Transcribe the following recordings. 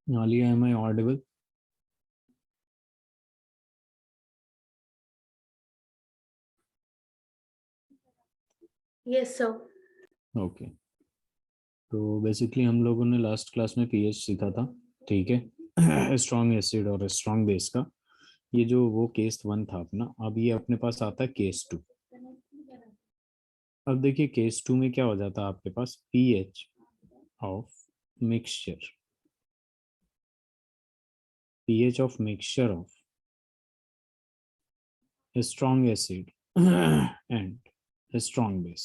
Alia, am I audible? Yes, sir. Okay, तो basically हम लोगों ने लास्ट क्लास में पीएच सीखा था, ठीक है। स्ट्रॉन्ग एसिड और स्ट्रॉन्ग बेस का। ये जो वो केस वन था अपना, अब ये अपने पास आता है केस टू। अब देखिए केस टू में क्या हो जाता है आपके पास, pH of mixture, pH of mixture of strong acid and strong base,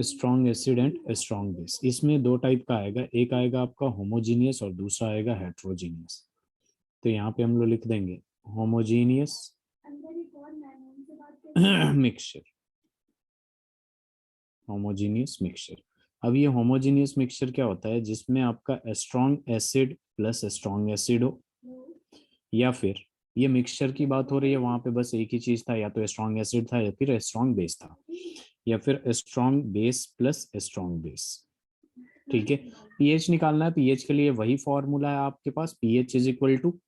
strong acid and strong base. इसमें दो टाइप का आएगा, एक आएगा आपका होमोजीनियस और दूसरा आएगा हेट्रोजीनियस। तो यहाँ पे हम लोग लिख देंगे होमोजीनियस मिक्सचर, होमोजीनियस मिक्सचर। अब ये होमोजीनियस मिक्सचर क्या होता है, जिसमें आपका strong acid plus strong acid हो, या फिर ये मिक्सचर की बात हो रही है, वहां पे बस एक ही चीज था, या तो स्ट्रॉन्ग एसिड था या फिर स्ट्रॉन्ग बेस था, या फिर strong base plus strong base. ठीक है, पीएच निकालना है। पीएच के लिए वही फॉर्मूला है आपके पास, pH is equal to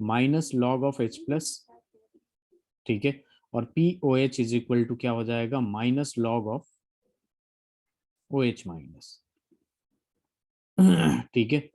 minus log of H plus, ठीक है। और p O H is equal to क्या हो जाएगा, minus log of O H minus. ठीक है,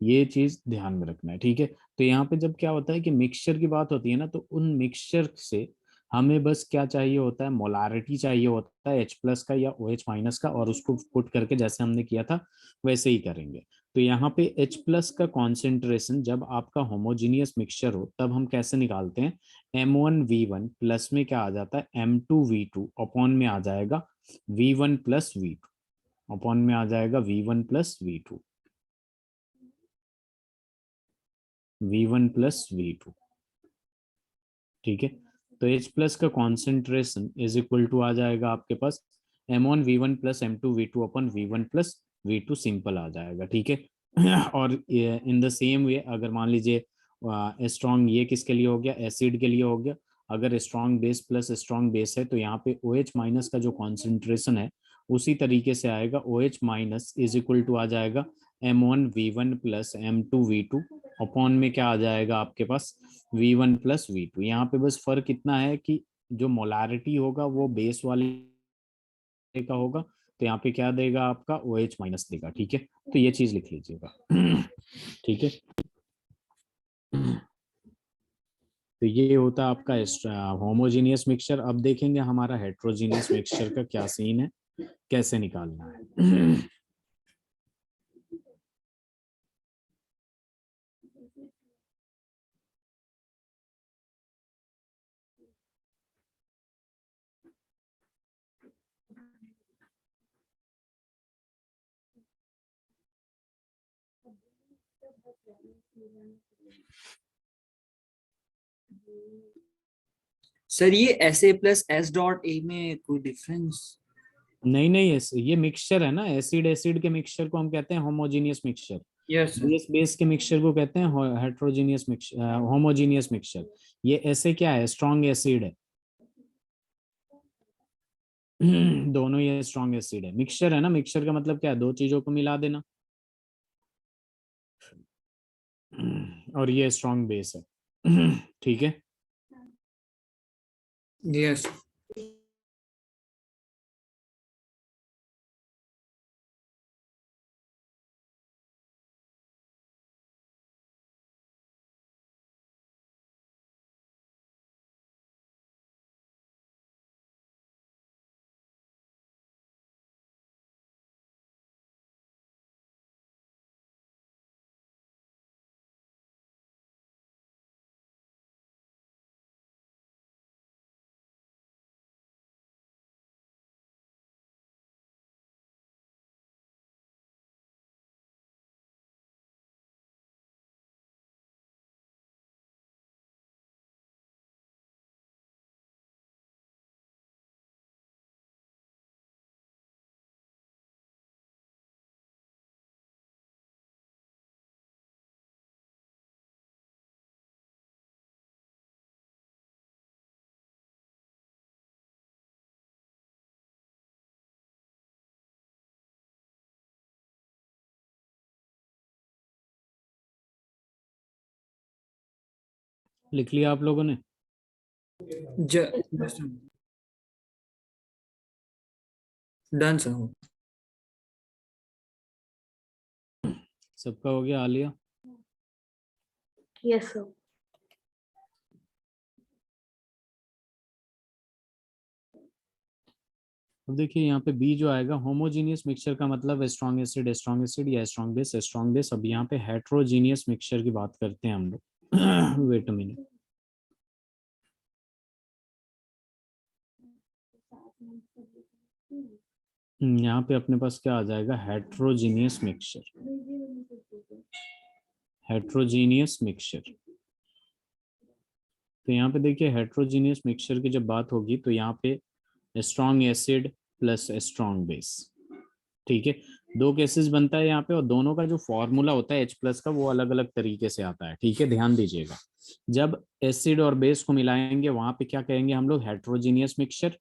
ये चीज ध्यान में रखना है, ठीक है। तो यहाँ पे जब क्या होता है कि मिक्सचर की बात होती है ना, तो उन मिक्सचर से हमें बस क्या चाहिए होता है, मोलारिटी चाहिए होता है एच प्लस का या ओ एच माइनस का, और उसको पुट करके जैसे हमने किया था वैसे ही करेंगे। तो यहाँ पे एच प्लस का कॉन्सेंट्रेशन जब आपका होमोजीनियस मिक्सचर हो तब हम कैसे निकालते हैं, M1V1 प्लस में क्या आ जाता है, M2V2 अपॉन में आ जाएगा V1 प्लस V2, अपॉन में आ जाएगा V1 plus V2, V1 plus V2। ठीक है, तो H प्लस का कॉन्सेंट्रेशन इज इक्वल टू आ जाएगा आपके पास M1V1 प्लस M2V2 अपन V1 प्लस V2 सिंपल आ जाएगा, ठीक है। और इन द सेम वे अगर मान लीजिए स्ट्रॉन्ग, ये किसके लिए हो गया, एसिड के लिए हो गया। अगर strong base plus strong base है तो यहाँ पे OH माइनस का जो कॉन्सेंट्रेशन है उसी तरीके से आएगा, OH minus is equal to आ जाएगा M1V1 प्लस M2V2 अपॉन में क्या आ जाएगा आपके पास V1 प्लस V2। यहाँ पे बस फर्क इतना है कि जो मोलारिटी होगा वो बेस वाले का होगा, तो यहाँ पे क्या देगा आपका OH माइनस देगा, ठीक है। तो ये चीज लिख लीजिएगा। ठीक है, तो ये होता है आपका होमोजीनियस मिक्सचर। अब देखेंगे हमारा हेट्रोजीनियस मिक्सचर का क्या सीन है, कैसे निकालना है। सर ये S A plus S dot A में कोई डिफरेंस? नहीं नहीं, ये मिक्सचर है ना, एसिड एसिड के मिक्सचर को हम कहते हैं homogeneous mixture, yes sir. Base base के मिक्सचर को कहते हैं हेट्रोजीनियस मिक्सचर, होमोजीनियस मिक्सचर। ये ऐसे क्या है, स्ट्रॉन्ग एसिड है। दोनों ये स्ट्रॉन्ग एसिड है, मिक्सचर है ना, मिक्सचर का मतलब क्या है, दो चीजों को मिला देना। और ये स्ट्रॉन्ग बेस है। ठीक है। यस। लिख लिया आप लोगों ने? Done sir. सबका हो गया? आलिया? Yes sir. अब देखिए यहाँ पे बी जो आएगा, होमोजीनियस मिक्सचर का मतलब स्ट्रॉन्ग एसिड या स्ट्रॉन्ग बेस। अब यहाँ पे हेट्रोजीनियस मिक्सचर की बात करते हैं हम लोग। Wait a minute. यहाँ पे अपने पास क्या आ जाएगा? Heterogeneous mixture. तो यहाँ पे देखिए हेट्रोजीनियस मिक्सचर की जब बात होगी तो यहाँ पे strong acid plus strong base. ठीक है, दो केसेस बनता है यहाँ पे, और दोनों का जो फॉर्मूला होता है H प्लस का वो अलग अलग तरीके से आता है। ठीक है, ध्यान दीजिएगा। जब एसिड और बेस को मिलाएंगे वहां पे क्या कहेंगे हम लोग? Heterogeneous mixture.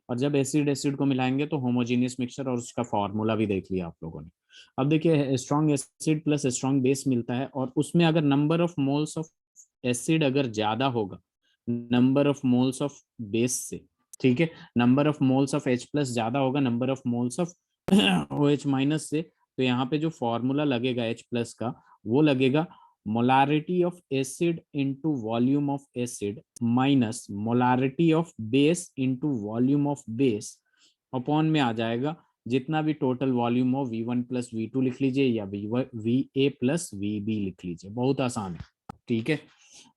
और जब एसिड एसिड को मिलाएंगे तो होमोजीनियस मिक्सचर, और उसका फॉर्मूला भी देख लिया आप लोगों ने। अब देखिए strong acid plus strong base मिलता है, और उसमें अगर number of moles of acid अगर ज्यादा होगा number of moles of base से, ठीक है, number of moles of H plus ज्यादा होगा number of moles of OH minus से, तो यहाँ पे जो फॉर्मूला लगेगा H प्लस का वो लगेगा molarity of acid into volume of acid minus molarity of base into volume of base upon में आ जाएगा जितना भी टोटल वॉल्यूम हो V1 प्लस V2 लिख लीजिए, या VA प्लस VB लिख लीजिए। बहुत आसान है। ठीक है,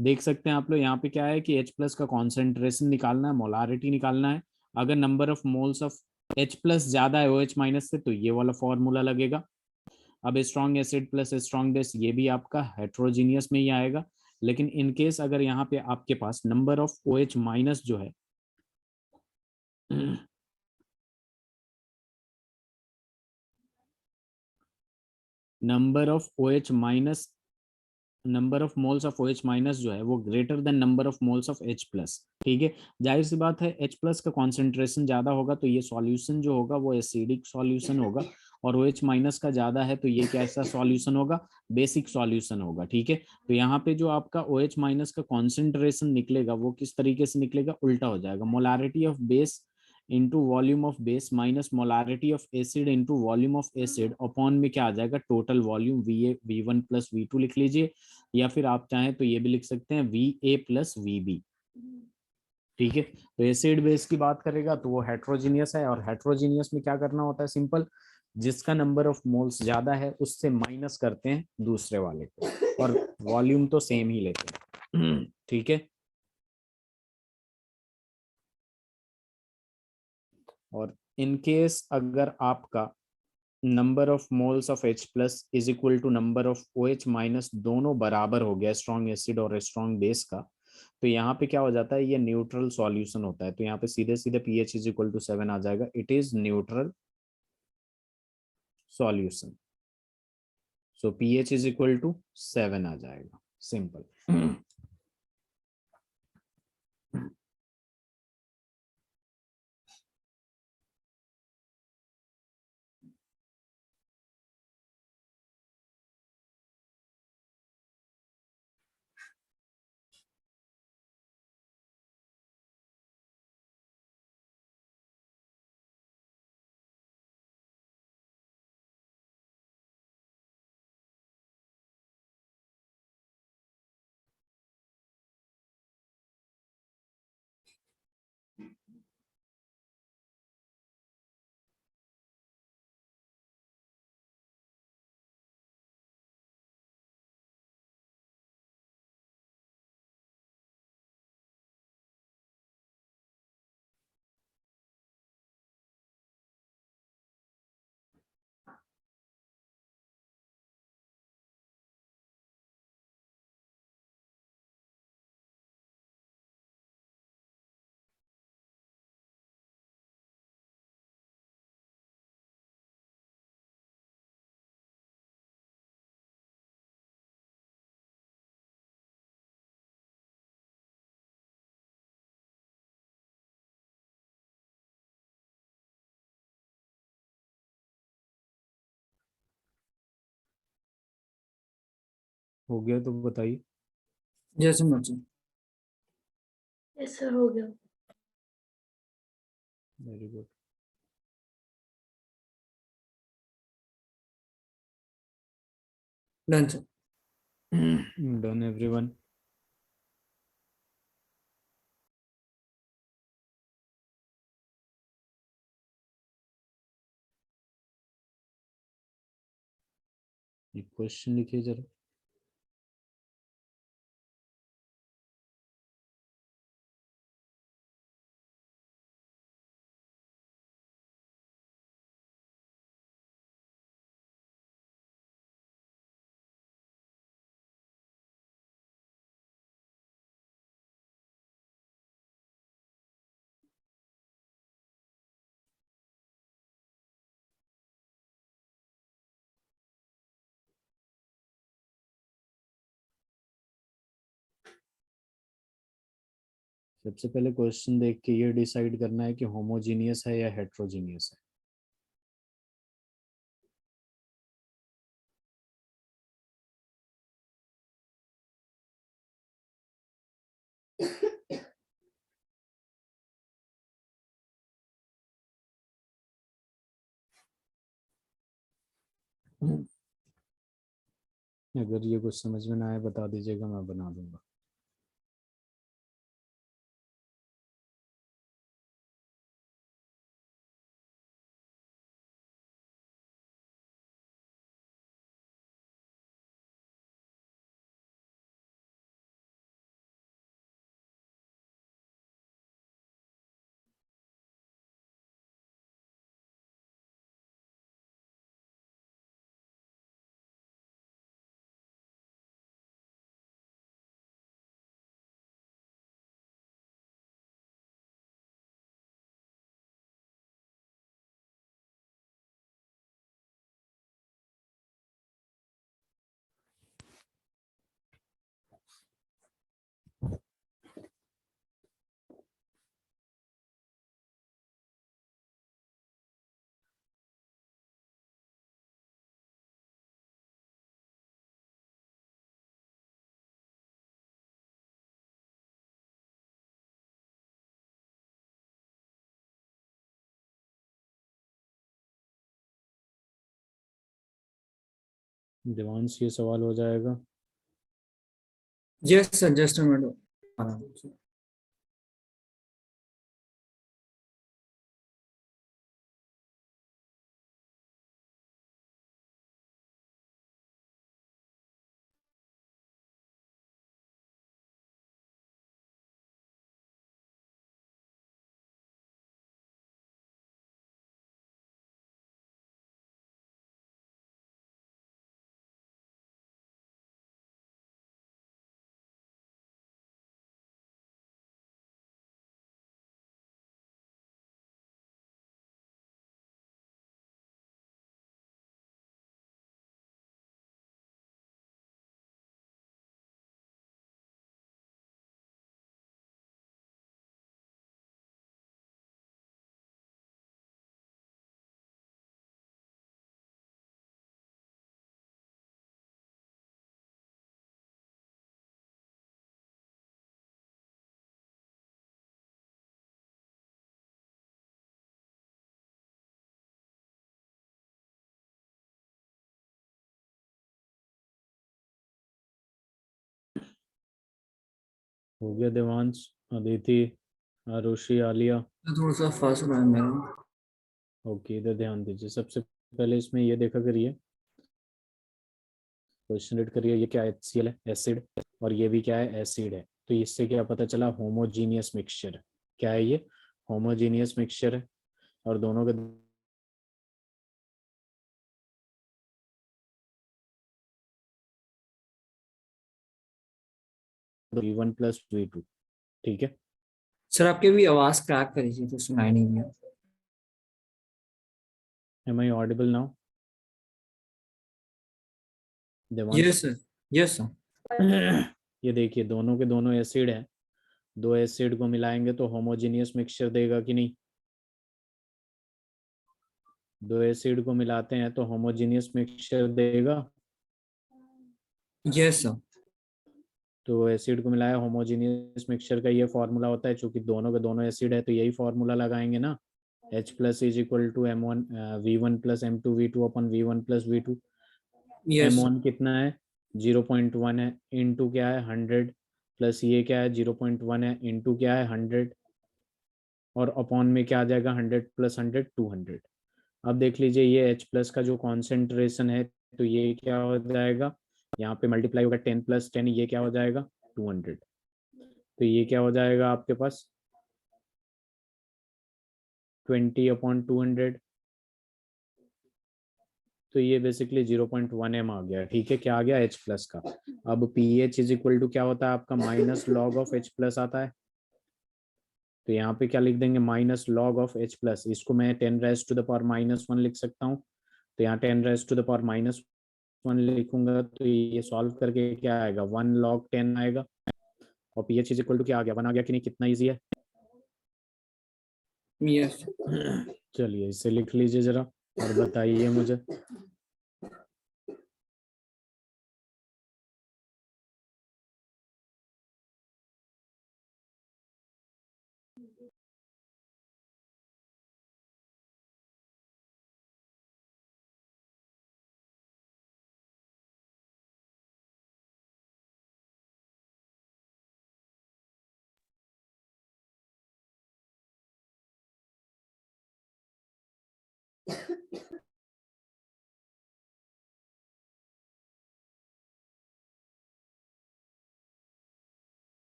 देख सकते हैं आप लोग यहाँ पे क्या है कि H प्लस का कॉन्सेंट्रेशन निकालना है, मोलारिटी निकालना है। अगर number of moles of H plus ज्यादा है OH माइनस से तो ये वाला फॉर्मूला लगेगा। अब strong acid plus strong base ये भी आपका हेट्रोजीनियस में ही आएगा। लेकिन इन केस अगर यहाँ पे आपके पास नंबर ऑफ OH माइनस जो है number of OH minus, number of moles of OH minus जो है वो greater than number of moles of H plus. ठीक है, जाहिर सी बात है H प्लस का कॉन्सेंट्रेशन ज्यादा होगा तो ये सॉल्यूशन जो होगा वो एसिडिक सॉल्यूशन होगा, और OH माइनस का ज्यादा है तो ये कैसा सॉल्यूशन होगा? बेसिक सॉल्यूशन होगा। ठीक है, तो यहाँ पे जो आपका OH माइनस का कॉन्सेंट्रेशन निकलेगा वो किस तरीके से निकलेगा? उल्टा हो जाएगा। Molarity of base into volume of base minus molarity of acid into volume of acid upon में क्या आ जाएगा? Total volume V1 plus V2 लिख लीजिए, या फिर आप चाहें तो ये भी लिख सकते हैं VA प्लस VB। ठीक है, तो एसिड बेस की बात करेगा तो वो हेट्रोजीनियस है, और हेट्रोजीनियस में क्या करना होता है? सिंपल, जिसका नंबर ऑफ मोल्स ज्यादा है उससे माइनस करते हैं दूसरे वाले को, और वॉल्यूम तो सेम ही लेते हैं। ठीक है, और इन केस अगर आपका number of moles of H plus is equal to number of OH minus दोनों बराबर हो गया स्ट्रॉन्ग एसिड और स्ट्रॉन्ग बेस का, तो यहाँ पे क्या हो जाता है? ये न्यूट्रल सॉल्यूशन होता है। तो यहाँ पे सीधे सीधे pH इज इक्वल टू 7 आ जाएगा। It is neutral solution. So pH is equal to 7 आ जाएगा। सिंपल। हो गया तो बताइए। जैसे मर्जी। यस सर हो गया। Very good. Done sir. Done everyone. एक क्वेश्चन लिखिए जरा। सबसे पहले क्वेश्चन देख के ये डिसाइड करना है कि होमोजीनियस है या हेट्रोजीनियस है। अगर ये कुछ समझ में ना आए बता दीजिएगा, मैं बना दूंगा। देवांश ये सवाल हो जाएगा। Yes sir, just a minute. हो गया देवांश, अदिति, आरुषि, आलिया। थोड़ा सा फास्ट रहा है मेरा। ओके, इधर ध्यान दीजिए। सबसे पहले इसमें ये देखा करिए, क्वेश्चन रीड करिए। ये क्या है? HCl है, एसिड। और ये भी क्या है? एसिड है। तो इससे क्या पता चला? होमोजीनियस मिक्सचर है। क्या है ये? होमोजीनियस मिक्सचर है। और दोनों के V1 प्लस V2। ठीक है। सर आपकी भी आवाज क्रैक करी थी तो सुनाई नहीं दिया। Am I audible now Devansh? Yes sir, yes sir. ये देखिए, दोनों के दोनों एसिड है। दो एसिड को मिलाएंगे तो होमोजीनियस मिक्सचर देगा कि नहीं? दो एसिड को मिलाते हैं तो होमोजीनियस मिक्सचर देगा। Yes sir. तो एसिड को मिलाया, होमोजीनियस मिक्सचर का ये फॉर्मूला होता है, चूंकि दोनों के दोनों एसिड है तो यही फॉर्मूला लगाएंगे ना, H plus is equal to M1 V1 plus M2 V2 अपन V1 plus V2। Yes. M1 कितना है, 0.1 है, इंटू क्या है 100, प्लस ये क्या है 0.1 है, इंटू क्या है 100, और अपॉन में क्या आ जाएगा 100 प्लस 100 200। अब देख लीजिए ये H प्लस का जो कॉन्सेंट्रेशन है, तो ये क्या हो जाएगा, यहाँ पे मल्टीप्लाई होगा 10 प्लस 10, ये क्या हो जाएगा 200। तो ये क्या हो जाएगा आपके पास 20/200। तो ये बेसिकली 0.1 m आ गया, ठीक है, क्या आ गया H प्लस का। अब pH इज इक्वल टू क्या होता है आपका, minus log of H plus आता है। तो यहाँ पे क्या लिख देंगे, minus log of H plus, इसको मैं 10⁻⁻1 लिख सकता हूँ। तो यहाँ 10⁻⁻1 लिखूंगा तो ये सॉल्व करके क्या आएगा, 1 log 10 आएगा। और pH इज इक्वल टू क्या आ गया, 1 आ गया कि नहीं, कितना ईजी है। Yes. चलिए इसे लिख लीजिए जरा और बताइए मुझे।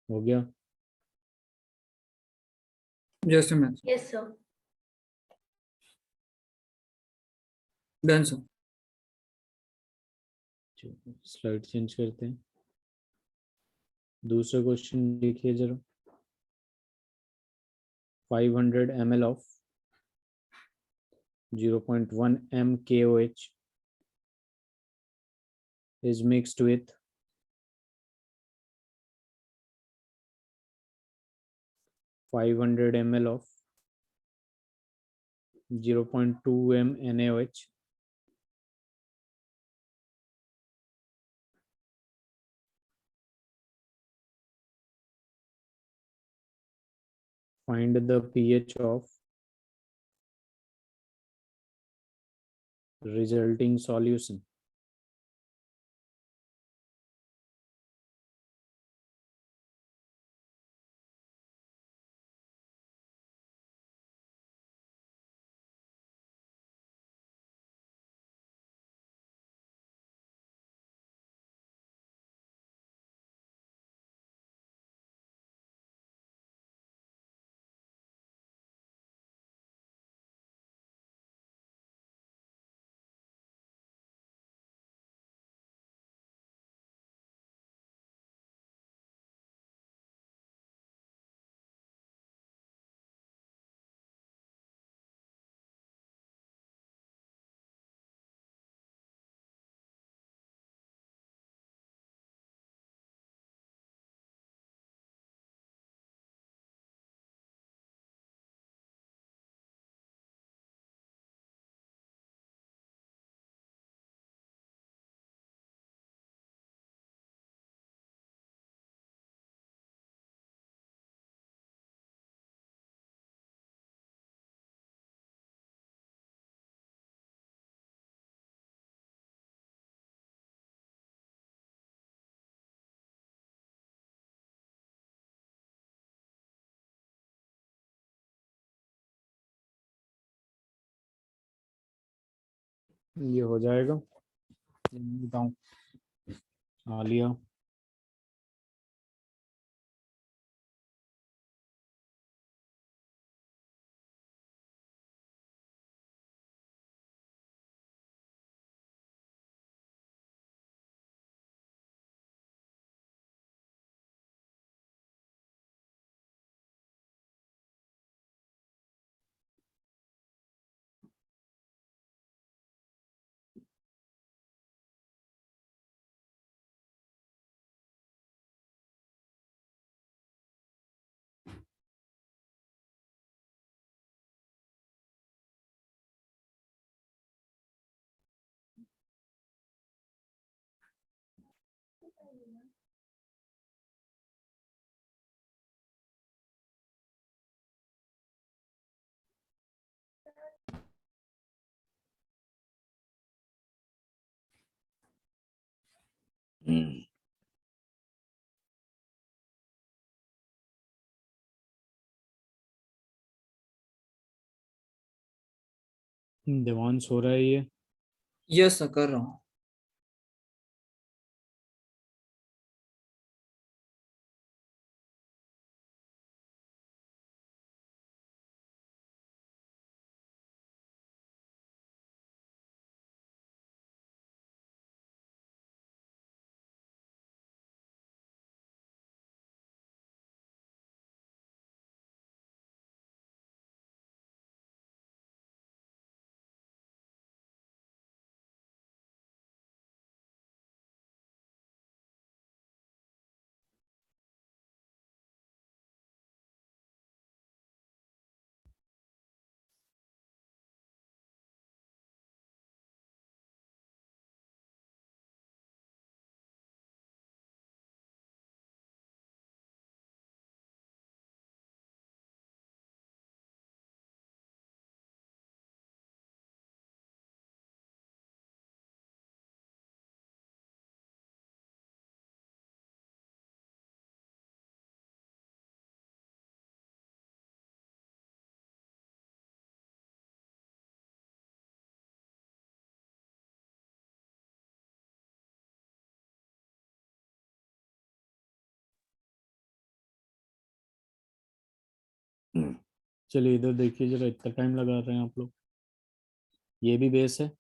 हो गया। Just a minute. Yes, sir. Done, sir. Slide change करते हैं, दूसरा क्वेश्चन देखिए जरा। 500 ml of 0.1 m KOH is mixed with 500 ml of 0.2 m NaOH. Find the pH of resulting solution. ये हो जाएगा, बताऊं, आलिया। देवांश हो रहा है ये? यस सर कर रहा हूँ। चलिए इधर देखिए जरा, इतना टाइम लगा रहे हैं आप लोग। ये भी बेस है,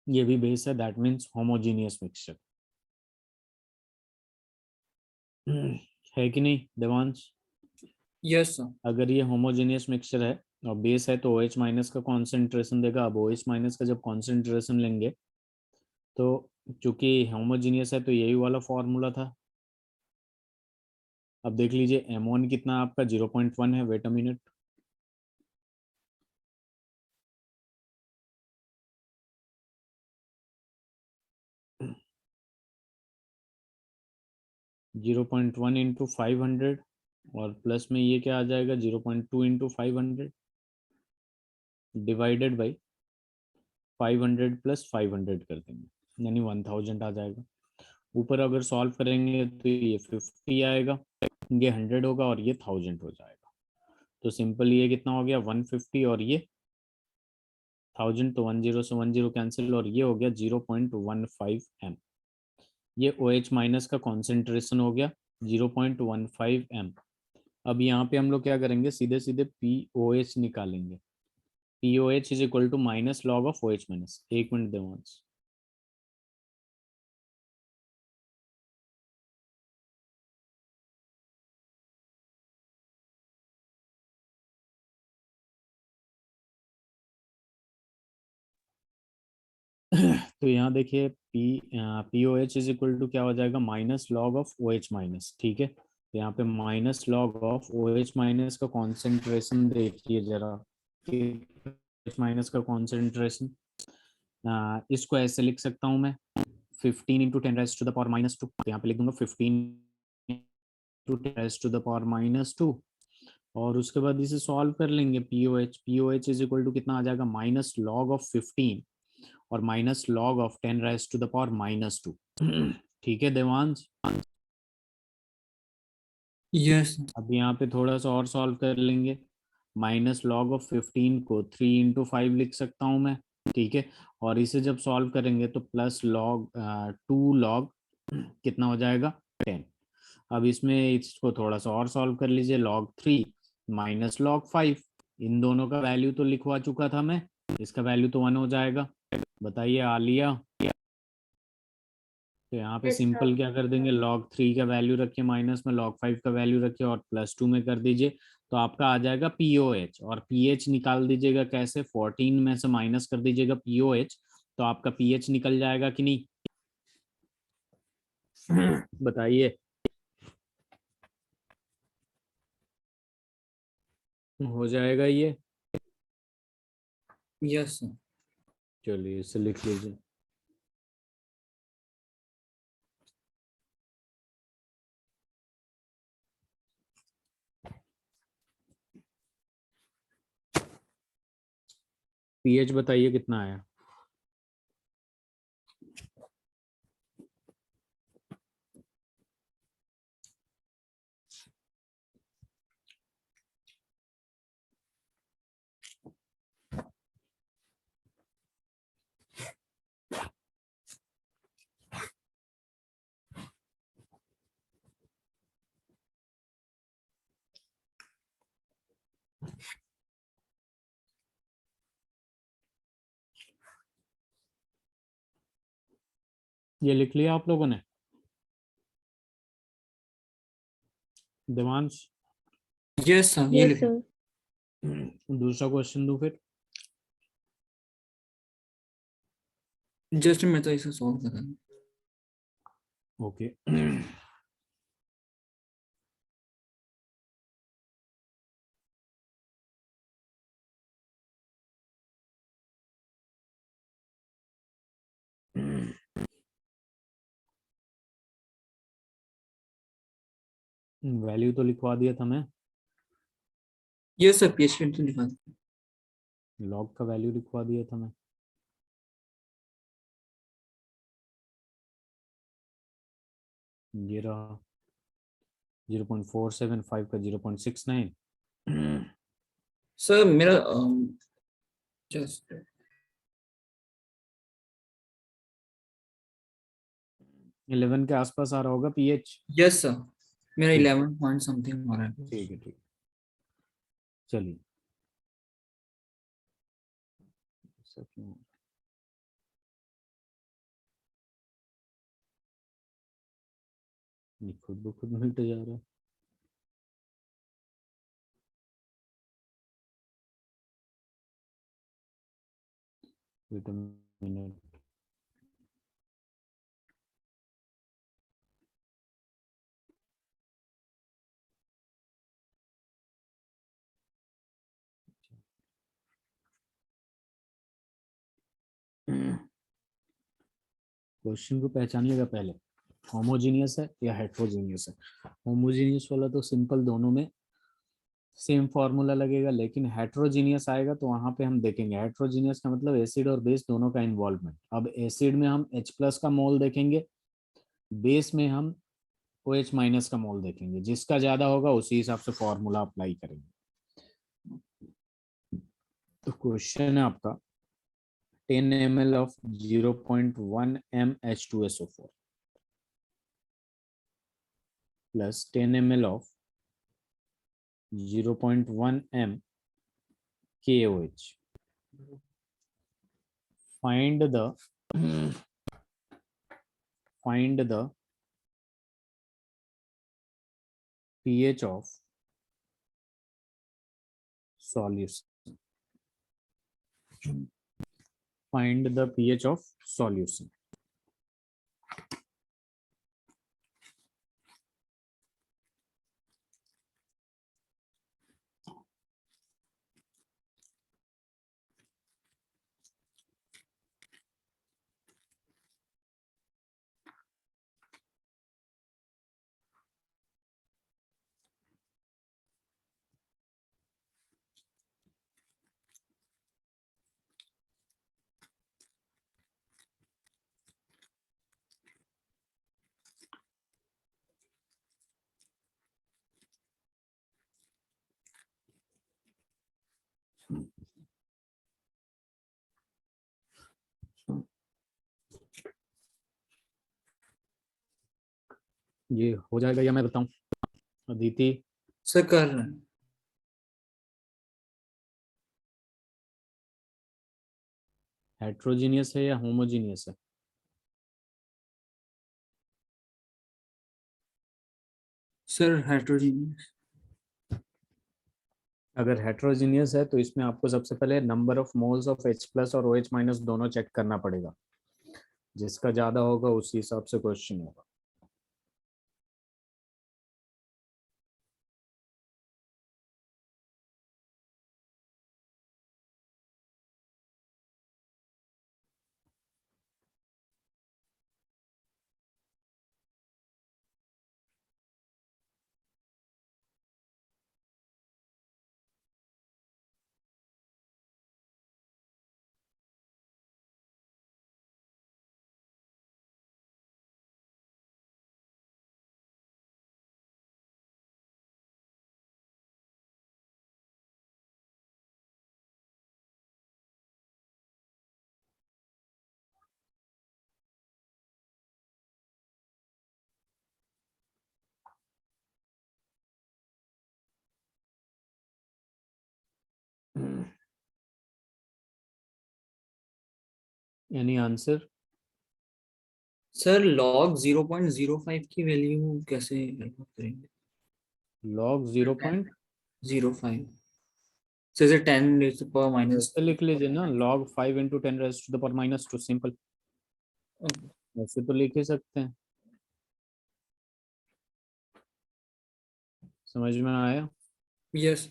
ये भी बेस है, दैट मीन्स होमोजीनियस मिक्सचर। है कि नहीं देवांश? Yes sir. अगर ये होमोजेनियस मिक्सचर है और बेस है तो OH माइनस का कॉन्सेंट्रेशन देगा। अब OH माइनस का जब कॉन्सेंट्रेशन लेंगे तो चूंकि होमोजीनियस है तो यही वाला फॉर्मूला था। अब देख लीजिए M1 कितना आपका 0.1 है, wait a minute. Zero point one into 500 और प्लस में ये क्या आ जाएगा 0.2 इंटू 500 डिवाइडेड बाई 500 प्लस 500 कर देंगे, यानी 1000 आ जाएगा। ऊपर अगर सॉल्व करेंगे तो ये 50 आएगा, ये 100 होगा और ये 1000 हो जाएगा। तो सिंपल ये कितना हो गया 150 और ये 1000, तो 10 से 10 कैंसिल और ये हो गया 0.15 m। ये OH माइनस का कॉन्सेंट्रेशन हो गया 0.15 m। अब यहाँ पे हम लोग क्या करेंगे, सीधे सीधे POH निकालेंगे। POH is equal to minus log of OH minus. एक मिनट देवांश। तो यहाँ देखिए POH इज इक्वल टू क्या हो जाएगा, minus log of OH minus. ठीक है, तो यहाँ पे minus log of OH minus का कॉन्सेंट्रेशन देखिए जरा, OH माइनस का कॉन्सेंट्रेशन इसको ऐसे लिख सकता हूँ मैं, 15 इंटू 10⁻⁻²। तो यहाँ पे लिख दूंगा 15 इंटू 10⁻⁻²। और उसके बाद इसे सॉल्व कर लेंगे। POH इज इक्वल टू कितना आ जाएगा, माइनस लॉग ऑफ 15 और माइनस लॉग ऑफ 10⁻⁻²। ठीक है देवांश? यस। अब यहाँ पे थोड़ा सा और सॉल्व कर लेंगे। माइनस लॉग ऑफ 15 को 3 इंटू 5 लिख सकता हूँ मैं। ठीक है, और इसे जब सॉल्व करेंगे तो प्लस लॉग 2 लॉग कितना हो जाएगा 10। अब इसमें इसको थोड़ा सा और सॉल्व कर लीजिए, लॉग 3 माइनस लॉग 5। इन दोनों का वैल्यू तो लिखवा चुका था मैं, इसका वैल्यू तो 1 हो जाएगा। बताइए आलिया? तो यहाँ पे यस सर। सिंपल क्या कर देंगे, log 3 का वैल्यू रखिए, माइनस में log 5 का वैल्यू रखिए और प्लस 2 में कर दीजिए। तो आपका आ जाएगा POH, और pH निकाल दीजिएगा कैसे, 14 में से माइनस कर दीजिएगा POH, तो आपका pH निकल जाएगा कि नहीं? बताइए। हो जाएगा ये? Yes sir. चलिए इसे लिख लीजिए। pH बताइए कितना आया? ये लिख लिया आप लोगों ने? देवांश, यस सर, ये यस लिखो। सर। दूसरा क्वेश्चन दो फिर। जस्ट मैं तो इसे सॉल्व कर रहा हूँ। ओके। वैल्यू तो लिखवा दिया था मैं। यस सर, PHP तो लिखा था। लॉग का वैल्यू लिखवा दिया था मैं। ये रहा 0.475 का 0.69। सर मेरा जस्ट 11 के आसपास आ रहा होगा पीएच। यस सर, मेरा ठीक 11 पॉइंट समथिंग हो रहा है। ठीक है ठीक। चलिए, ऐसा क्यों? ये खुद ब खुद मिलते जा रहा है। Wait a minute. क्वेश्चन को पहचानिएगा पहले, होमोजीनियस है या हेट्रोजीनियस है। होमोजीनियस वाला तो सिंपल, दोनों में सेम फॉर्मूला लगेगा, लेकिन हेट्रोजीनियस आएगा तो वहां पे हम देखेंगे। हेट्रोजीनियस का मतलब एसिड और बेस दोनों का इन्वॉल्वमेंट। अब एसिड में हम H प्लस का मोल देखेंगे, बेस में हम OH माइनस का मोल देखेंगे। जिसका ज्यादा होगा उसी हिसाब से फॉर्मूला अप्लाई करेंगे। तो क्वेश्चन है आपका 10 ml of 0.1 m H2SO4 plus 10 ml of 0.1 m KOH. Find the pH of solution. Find the pH of solution. ये हो जाएगा या मैं बताऊं? अदिति, सर कर रहे हैं। हेट्रोजीनियस है या होमोजीनियस है? Sir heterogeneous. अगर हेट्रोजीनियस है तो इसमें आपको सबसे पहले number of moles of H plus और OH माइनस दोनों चेक करना पड़ेगा। जिसका ज्यादा होगा उसी हिसाब से क्वेश्चन होगा। Any answer? सर log 0.05 की वैल्यू कैसे calculate करेंगे? log 0. 05 जैसे 10 raised to the power minus ऐसे लिख लीजिए ना, log 5 into 10 raised to the power minus 2, simple. ऐसे तो लिख ही सकते हैं। समझ में आया? यस।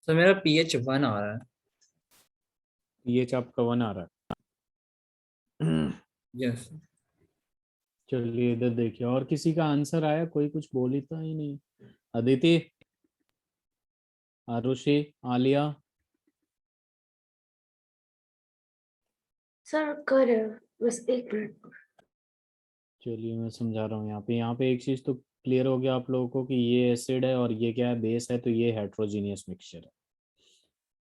सर मेरा pH 1 आ रहा है। ये आपका 1 आ रहा है। यस। चलिए इधर देखिए, और किसी का आंसर आया? कोई कुछ बोल ही था ही नहीं। अदिति, आरुषि, आलिया। सर कर बस एक मिनट। चलिए मैं समझा रहा हूँ। यहाँ पे एक चीज तो क्लियर हो गया आप लोगों को कि ये एसिड है और ये क्या है, बेस है, तो ये हेट्रोजीनियस मिक्सचर है।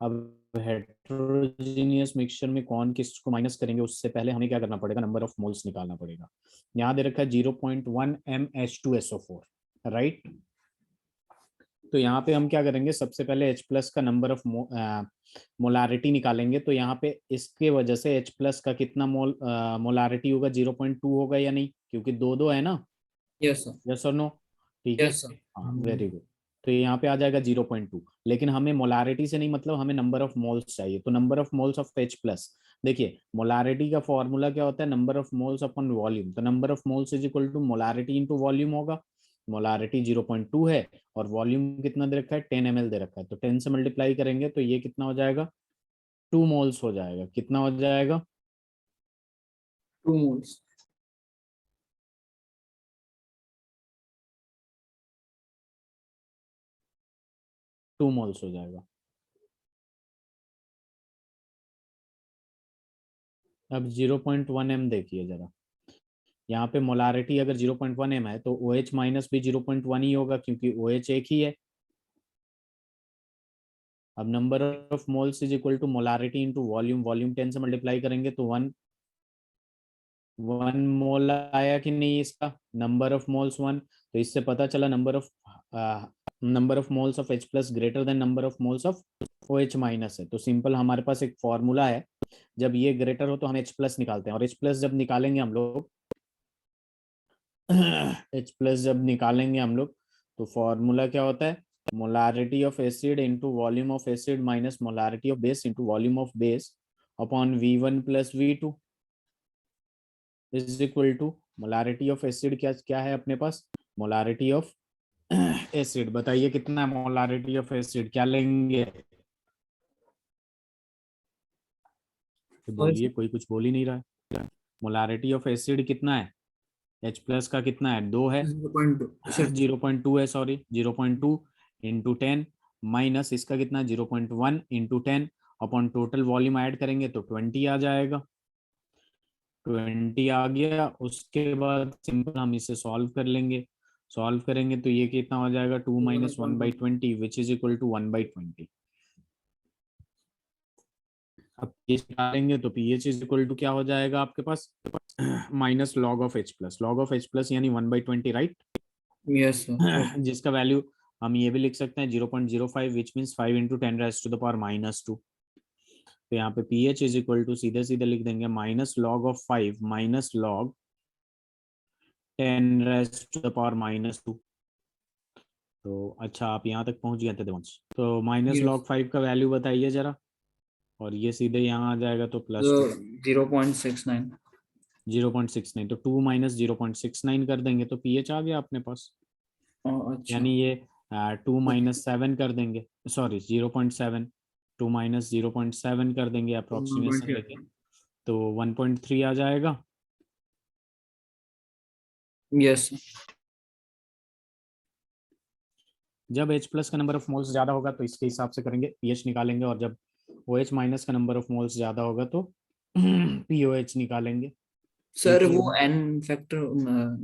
अब हेट्रोजीनियस मिक्सचर में कौन किस को माइनस करेंगे, उससे पहले हमें क्या करना पड़ेगा, नंबर ऑफ मोल्स निकालना पड़ेगा। यहाँ दे रखा है 0.1 MH2SO4, राइट। तो यहाँ पे हम क्या करेंगे, सबसे पहले H प्लस का नंबर ऑफ मोलारिटी निकालेंगे। तो यहाँ पे इसके वजह से H प्लस का कितना मोलारिटी होगा, 0.2 होगा या नहीं, क्योंकि दो दो है ना। Yes sir. यस और नो? ठीक है, यस सर। हाँ वेरी गुड। तो यहाँ पे आ जाएगा 0.2, लेकिन हमें मोलारिटी से नहीं मतलब, हमें नंबर ऑफ मोल्स चाहिए। तो number of moles of H plus, देखिए मोलारिटी का फॉर्मूला क्या होता है, number of moles upon volume. तो number of moles is equal to molarity into volume होगा। मोलारिटी 0.2 है और वॉल्यूम कितना दे रखा है, 10 ml दे रखा है। तो 10 से मल्टीप्लाई करेंगे तो ये कितना हो जाएगा, 2 मोल्स हो जाएगा। कितना हो जाएगा, 2 moles। 2 मोल्स हो जाएगा। अब 0.1 m देखिए जरा, यहाँ पे मोलारिटी अगर 0.1 m है तो OH माइनस भी 0.1 ही होगा, क्योंकि OH एक ही है। अब number of moles is equal to molarity into volume, volume 10 से मल्टीप्लाई करेंगे तो 1 मोल आया कि नहीं इसका, नंबर ऑफ मोल्स 1। तो इससे पता चला number of moles of H plus greater than number of moles of OH minus है। तो सिंपल हमारे पास एक फॉर्मूला है, जब ये ग्रेटर हो तो हम H प्लस निकालते हैं, और H प्लस जब निकालेंगे हम लोग H प्लस जब निकालेंगे हम लोग, तो फॉर्मूला क्या होता है, molarity of acid into volume of acid minus molarity of base into volume of base upon V1 plus V2 is equal to molarity of acid क्या क्या है अपने पास, मोलारिटी ऑफ एसिड। बताइए कितना है मोलारिटी ऑफ एसिड, क्या लेंगे? तो बोलिए, कोई कुछ बोल ही नहीं रहा है। मोलारिटी ऑफ एसिड कितना है, H प्लस का कितना है, 2 है। 0.2 सर। 0.2 है, सॉरी 0.2 इंटू 10 माइनस इसका कितना, 0.1 into 10 upon total volume add करेंगे तो 20 आ जाएगा। 20 आ गया। उसके बाद सिंपल हम इसे सॉल्व कर लेंगे। सॉल्व करेंगे तो ये कितना हो जाएगा, 2 minus 1/20 which is equal to 1/20। अब पीएच निकालेंगे तो पीएच इज इक्वल टू क्या हो जाएगा आपके पास, minus log of H plus, log of H plus यानी 1/20, राइट। Yes sir. जिसका वैल्यू हम ये भी लिख सकते हैं 0.05 which means 5 into 10 rise to the power -2। तो यहाँ पे pH इज इक्वल टू सीधे सीधे लिख देंगे minus log of 5 minus log 10 rise to the power -2। तो अच्छा आप यहाँ तक पहुंच गए थे देवांश। तो माइनस यस। लॉग 5 का वैल्यू बताइए जरा, और ये सीधे यहाँ आ जाएगा तो +2। 0.69। 0.69, तो 2 माइनस 0.69 कर देंगे तो pH आ गया अपने पास। अच्छा। यानी ये 2 माइनस 7 कर देंगे, सॉरी 0.7, 2 माइनस 0.7 कर देंगे अप्रोक्सीमेशन लेके, तो 1.3 आ जाएगा। यस। जब H प्लस का नंबर ऑफ मोल्स ज्यादा होगा तो इसके हिसाब से करेंगे, pH निकालेंगे, और जब OH माइनस का नंबर ऑफ मोल्स ज्यादा होगा तो POH निकालेंगे। सर एक ही वो n फैक्टर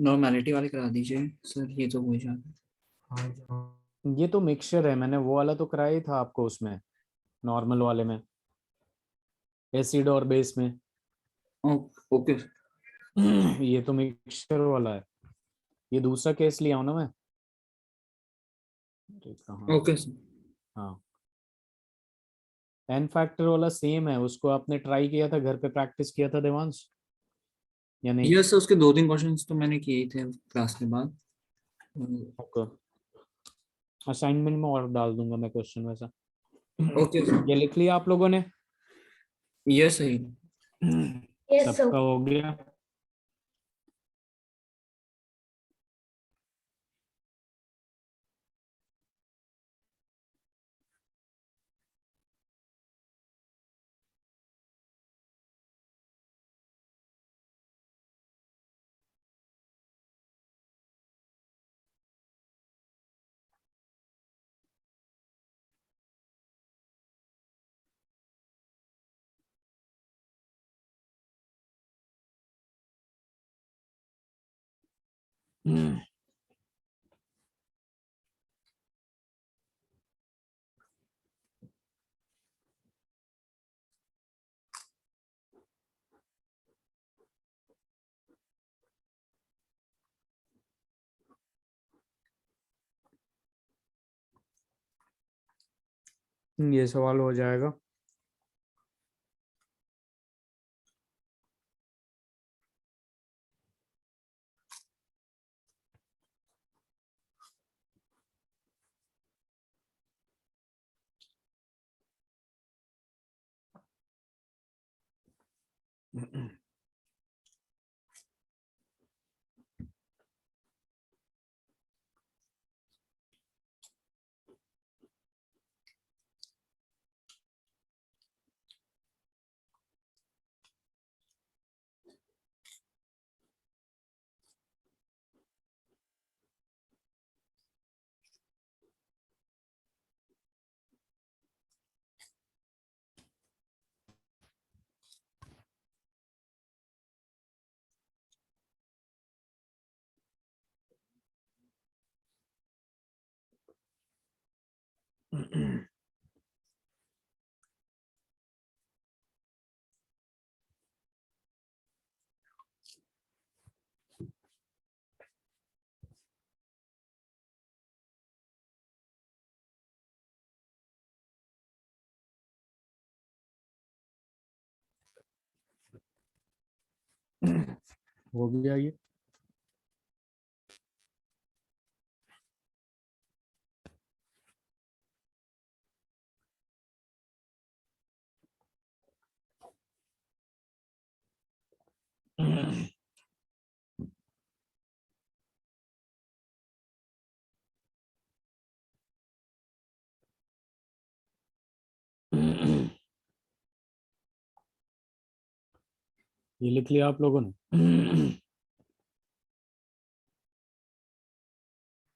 नॉर्मेलिटी वाले करा दीजिए सर, ये तो हो जाएगा। ये तो मिक्सचर है, मैंने वो वाला तो कराया ही था आपको उसमें, नॉर्मल वाले में, एसिड और बेस में। ओके। ये तो मिक्सचर वाला है, ये दूसरा केस लिया हूं ना मैं। अरे कहाँ? Okay sir. हाँ, n फैक्टर वाला सेम है, उसको आपने ट्राई किया था घर पे, प्रैक्टिस किया था देवांश या नहीं? यस सर, उसके 2-3 क्वेश्चंस तो मैंने किए ही थे क्लास के बाद। ओके, असाइनमेंट में और डाल दूंगा मैं क्वेश्चन वैसा। Okay sir. ये लिख लिया आप लोगों ने? यस सही। Yes, sir. सबका हो गया? ये सवाल हो जाएगा। हो गया ये। ये लिख लिया आप लोगों ने?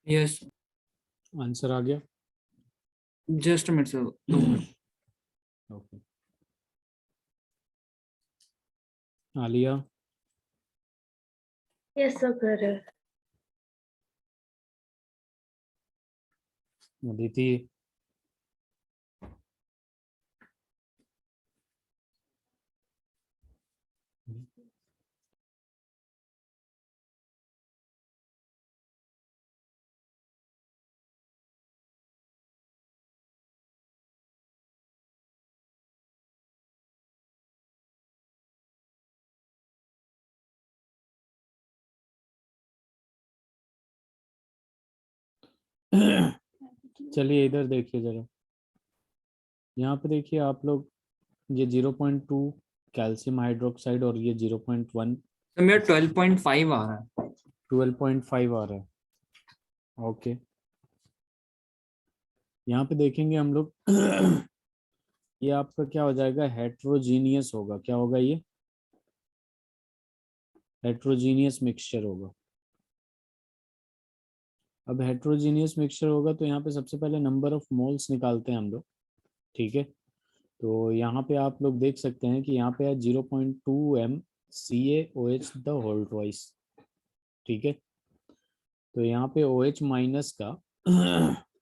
यस। आंसर आ गया? Just minute sir, 2 minute. Okay, Alia? Yes, sir, correct. Aditi? चलिए इधर देखिए जरा, यहाँ पे देखिए आप लोग, ये 0.2 कैल्शियम हाइड्रोक्साइड और ये 0.1, सर मेरा 12.5 आ रहा है। 12.5 आ रहा है। ओके, यहाँ पे देखेंगे हम लोग। ये आपका क्या हो जाएगा, हेट्रोजीनियस होगा। क्या होगा ये? हेट्रोजीनियस मिक्सचर होगा। अब हेट्रोजीनियस मिक्सचर होगा तो यहाँ पे सबसे पहले नंबर ऑफ मोल्स निकालते हैं हम लोग। ठीक है, तो यहाँ पे आप लोग देख सकते हैं कि यहाँ पे है 0.2 MCaOH द होल ट्वाइस। ठीक है, तो यहाँ पे OH माइनस का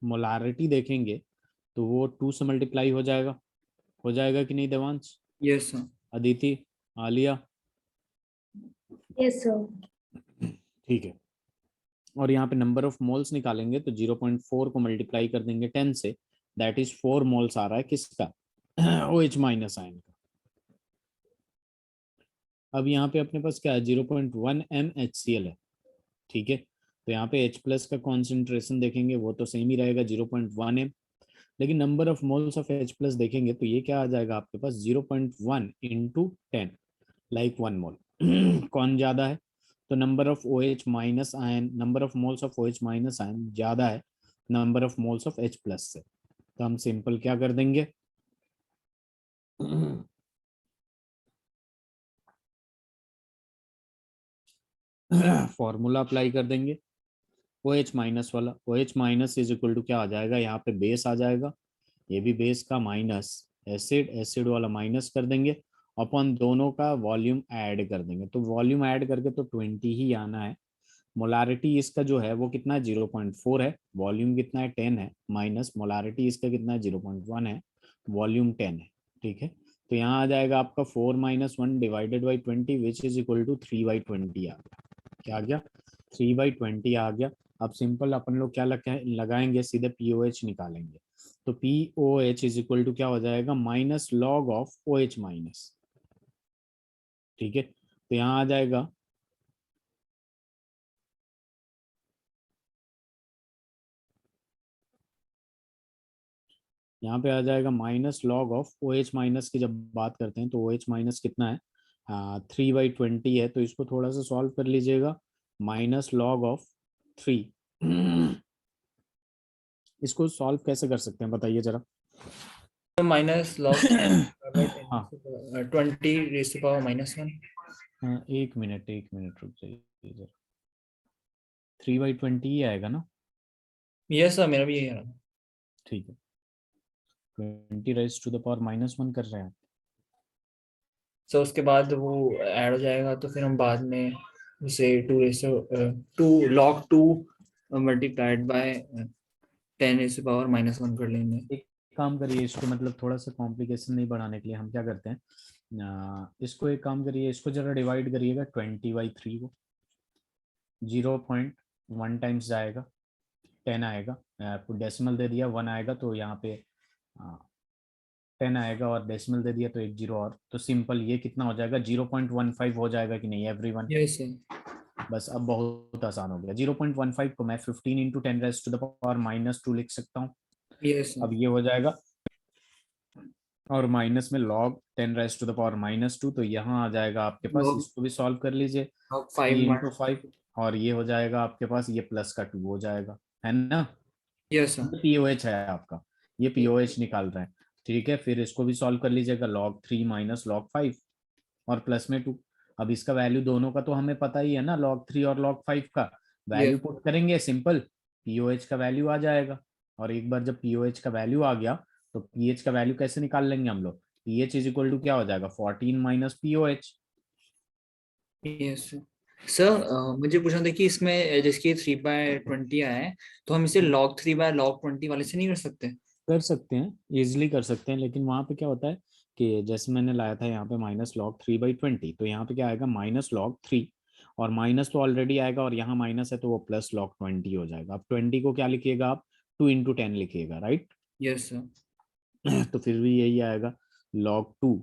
मोलारिटी देखेंगे तो वो 2 से मल्टीप्लाई हो जाएगा कि नहीं Devansh? Yes sir. Aditi, Alia? Yes, sir. ठीक है, और यहाँ पे नंबर ऑफ मोल्स निकालेंगे तो 0.4 को मल्टीप्लाई कर देंगे 10 से, दैट इज 4 मोल्स आ रहा है किसका, OH माइनस आयन का। अब यहाँ पे अपने पास क्या है, 0.1 MHCl है, ठीक है। तो यहाँ पे H प्लस का कॉन्सेंट्रेशन देखेंगे वो तो सेम ही रहेगा 0.1 M, लेकिन number of moles of H plus देखेंगे तो ये क्या आ जाएगा आपके पास 0.1 इंटू 10, लाइक 1 मोल। कौन ज्यादा है, तो number of OH minus ion, number of moles of OH minus ion ज्यादा है number of moles of H plus से। तो हम सिंपल क्या कर देंगे, फॉर्मूला अप्लाई कर देंगे OH माइनस वाला। OH minus is equal to क्या आ जाएगा, यहाँ पे बेस आ जाएगा, ये भी बेस का माइनस एसिड, एसिड वाला माइनस कर देंगे, अपन दोनों का वॉल्यूम ऐड कर देंगे। तो वॉल्यूम ऐड करके तो 20 ही आना है। मोलारिटी इसका जो है वो कितना है 0.4 है, वॉल्यूम कितना है 10 है, माइनस मोलारिटी इसका कितना है 0.1 है, वॉल्यूम 10 है, ठीक है। तो यहाँ आ जाएगा आपका 4 minus 1 divided by 20 which is equal to 3/20 आ गया। क्या आ गया, 3/20 आ गया। अब सिंपल अपन लोग क्या लगाएंगे, सीधे POH निकालेंगे। तो POH इज इक्वल टू क्या हो जाएगा, minus log of OH minus, ठीक है। तो यहाँ आ जाएगा यहाँ पे आ जाएगा minus log of OH minus की जब बात करते हैं तो OH माइनस कितना है, 3/20 है, तो इसको थोड़ा सा सॉल्व कर लीजिएगा। माइनस लॉग ऑफ 3, इसको सॉल्व कैसे कर सकते हैं बताइए जरा। माइनस लॉग हाँ 20 रेज़ टू पावर -1। हाँ, एक मिनट रुक जाइए जरा, 3/20 ही आएगा ना, यस सर, मेरा भी यही आ रहा था। ठीक है। 20 raised to the power -1 कर रहे हैं आप। सो उसके बाद वो ऐड हो जाएगा, तो फिर हम बाद में उसे 2 multiplied by 10 raise to power -1 कर लेंगे। एक काम करिए, इसको मतलब थोड़ा सा कॉम्प्लिकेशन नहीं बढ़ाने के लिए हम क्या करते हैं, इसको एक काम करिए, इसको जरा डिवाइड करिएगा 20/3 को, 0.1 टाइम्स जाएगा 10 आएगा, आपको डेसिमल दे दिया 1 आएगा तो यहाँ पे 10 आएगा, और डेसिमल दे दिया तो एक जीरो, और तो सिंपल ये कितना हो जाएगा 0.15 हो जाएगा कि नहीं एवरीवन। Yes sir. बस अब बहुत आसान हो गया, 0.15 को मैं 15 into 10 raised to the power -2 लिख सकता हूँ। Yes sir. अब ये हो जाएगा, और माइनस में log 10 raised to the power -2, तो यहाँ आ जाएगा आपके पास, लॉग इसको भी सॉल्व कर लीजिए, 3 5 इंटू 5, और ये हो जाएगा आपके पास, ये प्लस का 2 हो जाएगा, है ना। Yes sir. ये POH है आपका, ये POH निकाल रहे हैं, ठीक है। फिर इसको भी सॉल्व कर लीजिएगा, log 3 माइनस log 5 और प्लस में 2। अब इसका वैल्यू दोनों का तो हमें पता ही है ना, log 3 और log 5 का वैल्यू यस पुट करेंगे, सिंपल POH का वैल्यू आ जाएगा। और एक बार जब POH का वैल्यू आ गया तो pH का वैल्यू कैसे निकाल लेंगे हम लोग, pH इज इक्वल टू क्या हो जाएगा 14 माइनस POH। Yes sir. मुझे पूछना था कि इसमें जिसकी 3/20 आया है, तो हम इसे log 3/log 20 वाले से नहीं कर सकते? कर सकते हैं, इजिली कर सकते हैं, लेकिन वहां पे क्या होता है कि जैसे मैंने लाया था यहाँ पे -log 3/20, तो यहाँ पे क्या आएगा -log 3, और माइनस तो ऑलरेडी आएगा, और यहाँ माइनस है तो वो +log 20 हो जाएगा। अब 20 को क्या लिखिएगा आप, 2 इंटू 10 लिखिएगा, राइट। Yes sir. तो फिर भी यही आएगा log 2,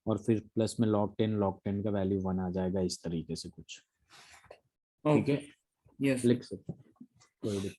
और फिर प्लस में log 10 का वैल्यू 1 आ जाएगा, इस तरीके से कुछ, ठीक ओके। है, यस सर। लिख सकते हैं, कोई दिक्कत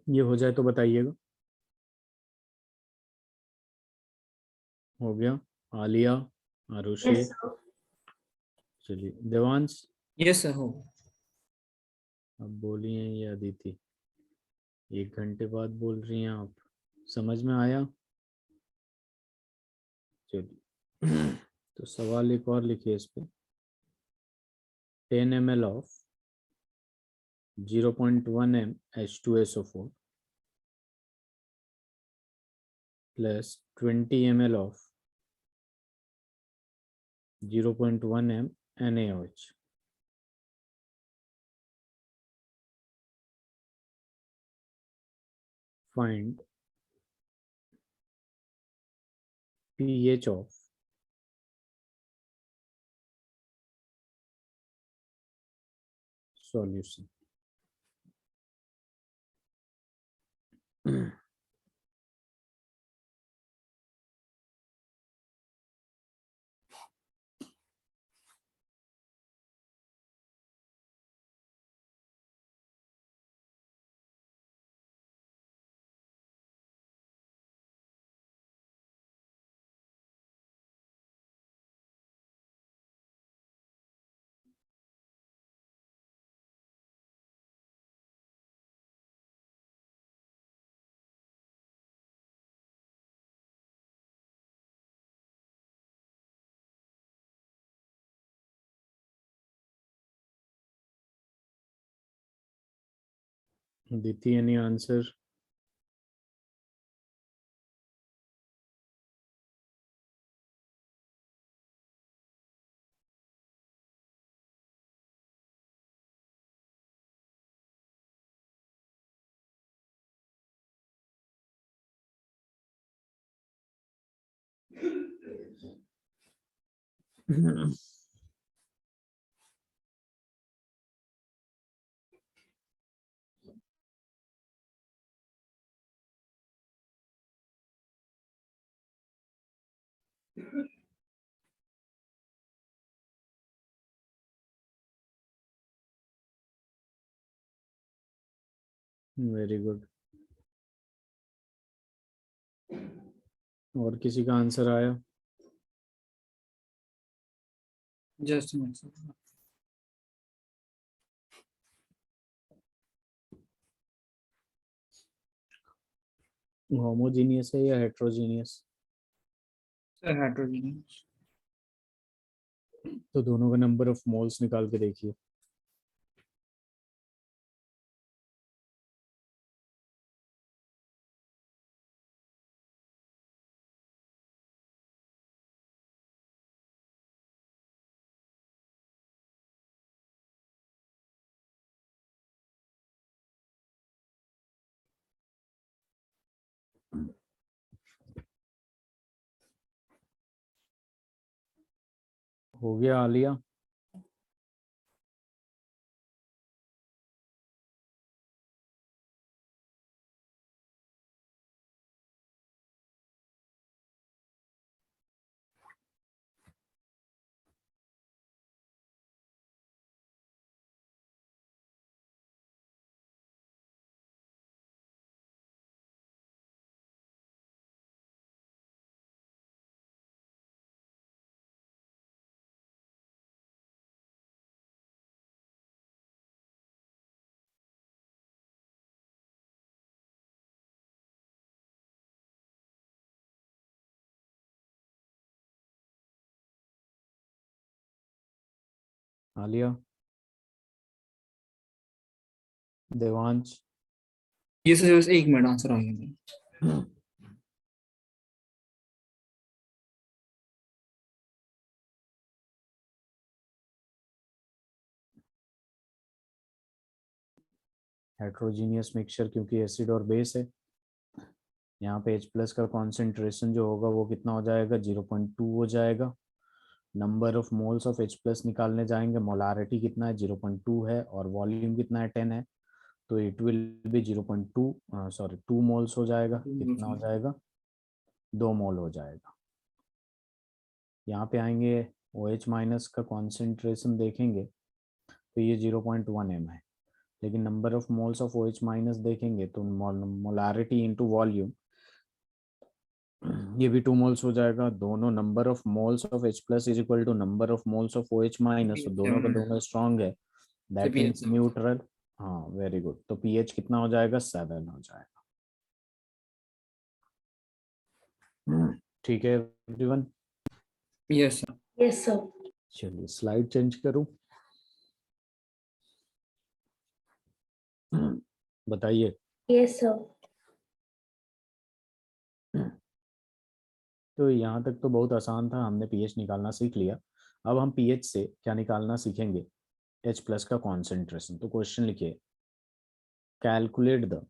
ये हो जाए तो बताइएगा। हो गया। Alia, Arushi, Yes, sir. चलिए देवांश। यस सर हो। अब बोली हैं ये अदिति, 1 घंटे बाद बोल रही हैं आप, समझ में आया? चलिए तो सवाल एक और लिखिए इस पे। 10 ml of 0.1 m H2SO4 plus 20 ml of 0.1 m NaOH. Find pH of solution. Diti, any answer? Very good. और किसी का आंसर आया? Just minute sir. होमोजीनियस है या हेट्रोजीनियस? Sir heterogeneous. तो दोनों का नंबर ऑफ मोल्स निकाल के देखिए। हो गया आलिया? आलिया, देवांश। ये सर बस 1 मिनट आंसर आ गया। हेट्रोजीनियस मिक्सचर क्योंकि एसिड और बेस है, यहाँ पे H प्लस का कॉन्सेंट्रेशन जो होगा वो कितना हो जाएगा? 0.2 हो जाएगा। Number of moles of H plus निकालने जाएंगे, मोलारिटी कितना है? 0.2 है, और वॉल्यूम कितना है? 10 है, तो it will be 0.2, sorry 2 moles हो जाएगा। कितना हो जाएगा? 2 मोल हो जाएगा। यहाँ पे आएंगे, OH माइनस का कॉन्सेंट्रेशन देखेंगे तो ये 0.1 m है, लेकिन number of moles of OH minus देखेंगे तो मोलारिटी इनटू वॉल्यूम, ये भी 2 मोल्स हो जाएगा। दोनों number of moles of H plus is equal to number of moles of OH minus, तो दोनों का दोनों स्ट्रॉन्ग है, दैट मीन्स pH न्यूट्रल। हाँ वेरी गुड, तो pH कितना हो जाएगा, 7 हो जाएगा। ठीक है everyone, yes sir. Yes, sir. चलिए स्लाइड चेंज करूं। बताइए। Yes, sir. तो यहाँ तक तो बहुत आसान था, हमने pH निकालना सीख लिया। अब हम pH से क्या निकालना सीखेंगे, H प्लस का कॉन्सेंट्रेशन। तो क्वेश्चन लिखिए, calculate the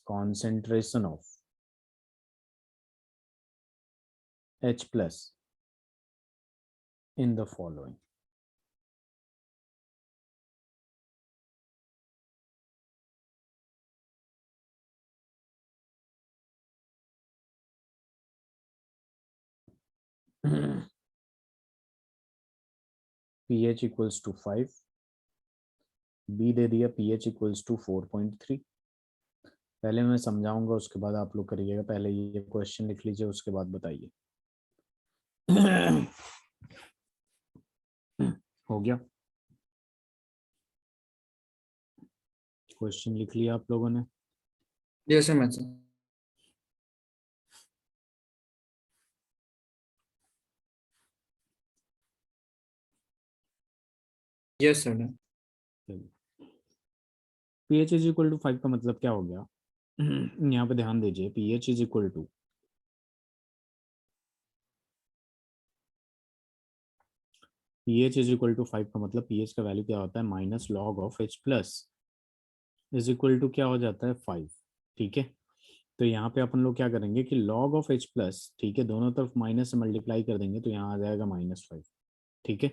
concentration of H plus in the following. pH equals to 5, B दे दिया pH equals to 4.3। पहले मैं समझाऊंगा उसके बाद आप लोग करिएगा, पहले ये क्वेश्चन लिख लीजिए उसके बाद बताइए। हो गया, क्वेश्चन लिख लिया आप लोगों ने। yes sir मैं sir. yes sir done. pH is equal to 5 का मतलब क्या हो गया, यहाँ पे ध्यान दीजिए, pH is equal to pH is equal to 5 का मतलब pH का वैल्यू क्या होता है, minus log of H plus is equal to क्या हो जाता है, 5। ठीक है, तो यहाँ पे अपन लोग क्या करेंगे कि लॉग ऑफ H प्लस, ठीक है, दोनों तरफ माइनस से मल्टीप्लाई कर देंगे तो यहाँ आ जाएगा -5। ठीक है,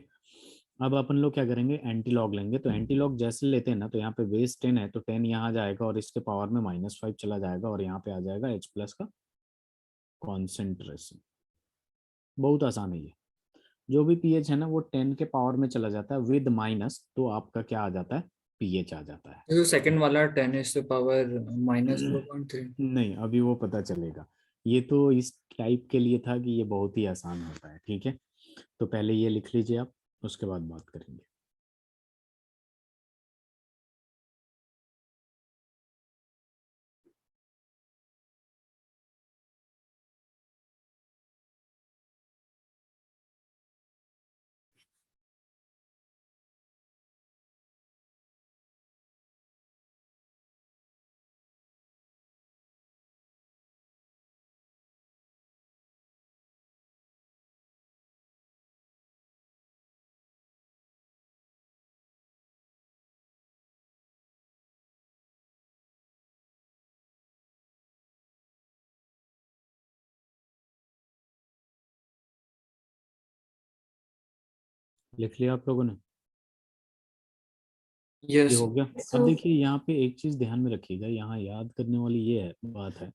अब अपन लोग क्या करेंगे, एंटी लॉग लेंगे। तो एंटी लॉग जैसे लेते हैं ना, तो यहाँ पे बेस 10 है तो 10 यहाँ आ जाएगा और इसके पावर में -5 चला जाएगा और यहाँ पे आ जाएगा H प्लस का कॉन्सेंट्रेशन। बहुत आसान है ये, जो भी pH है ना वो 10 के पावर में चला जाता है विद माइनस, तो आपका क्या आ जाता है, pH आ जाता है। जो सेकंड वाला 10⁻⁻³ नहीं अभी वो पता चलेगा, ये तो इस टाइप के लिए था कि ये बहुत ही आसान होता है। ठीक है, तो पहले ये लिख लीजिए आप, उसके बाद बात करेंगे। लिख लिया आप लोगों ने, ये yes हो sir. गया। Yes, अब sir. देखिए यहाँ पे एक चीज ध्यान में रखिएगा, यहाँ याद करने वाली ये है बात है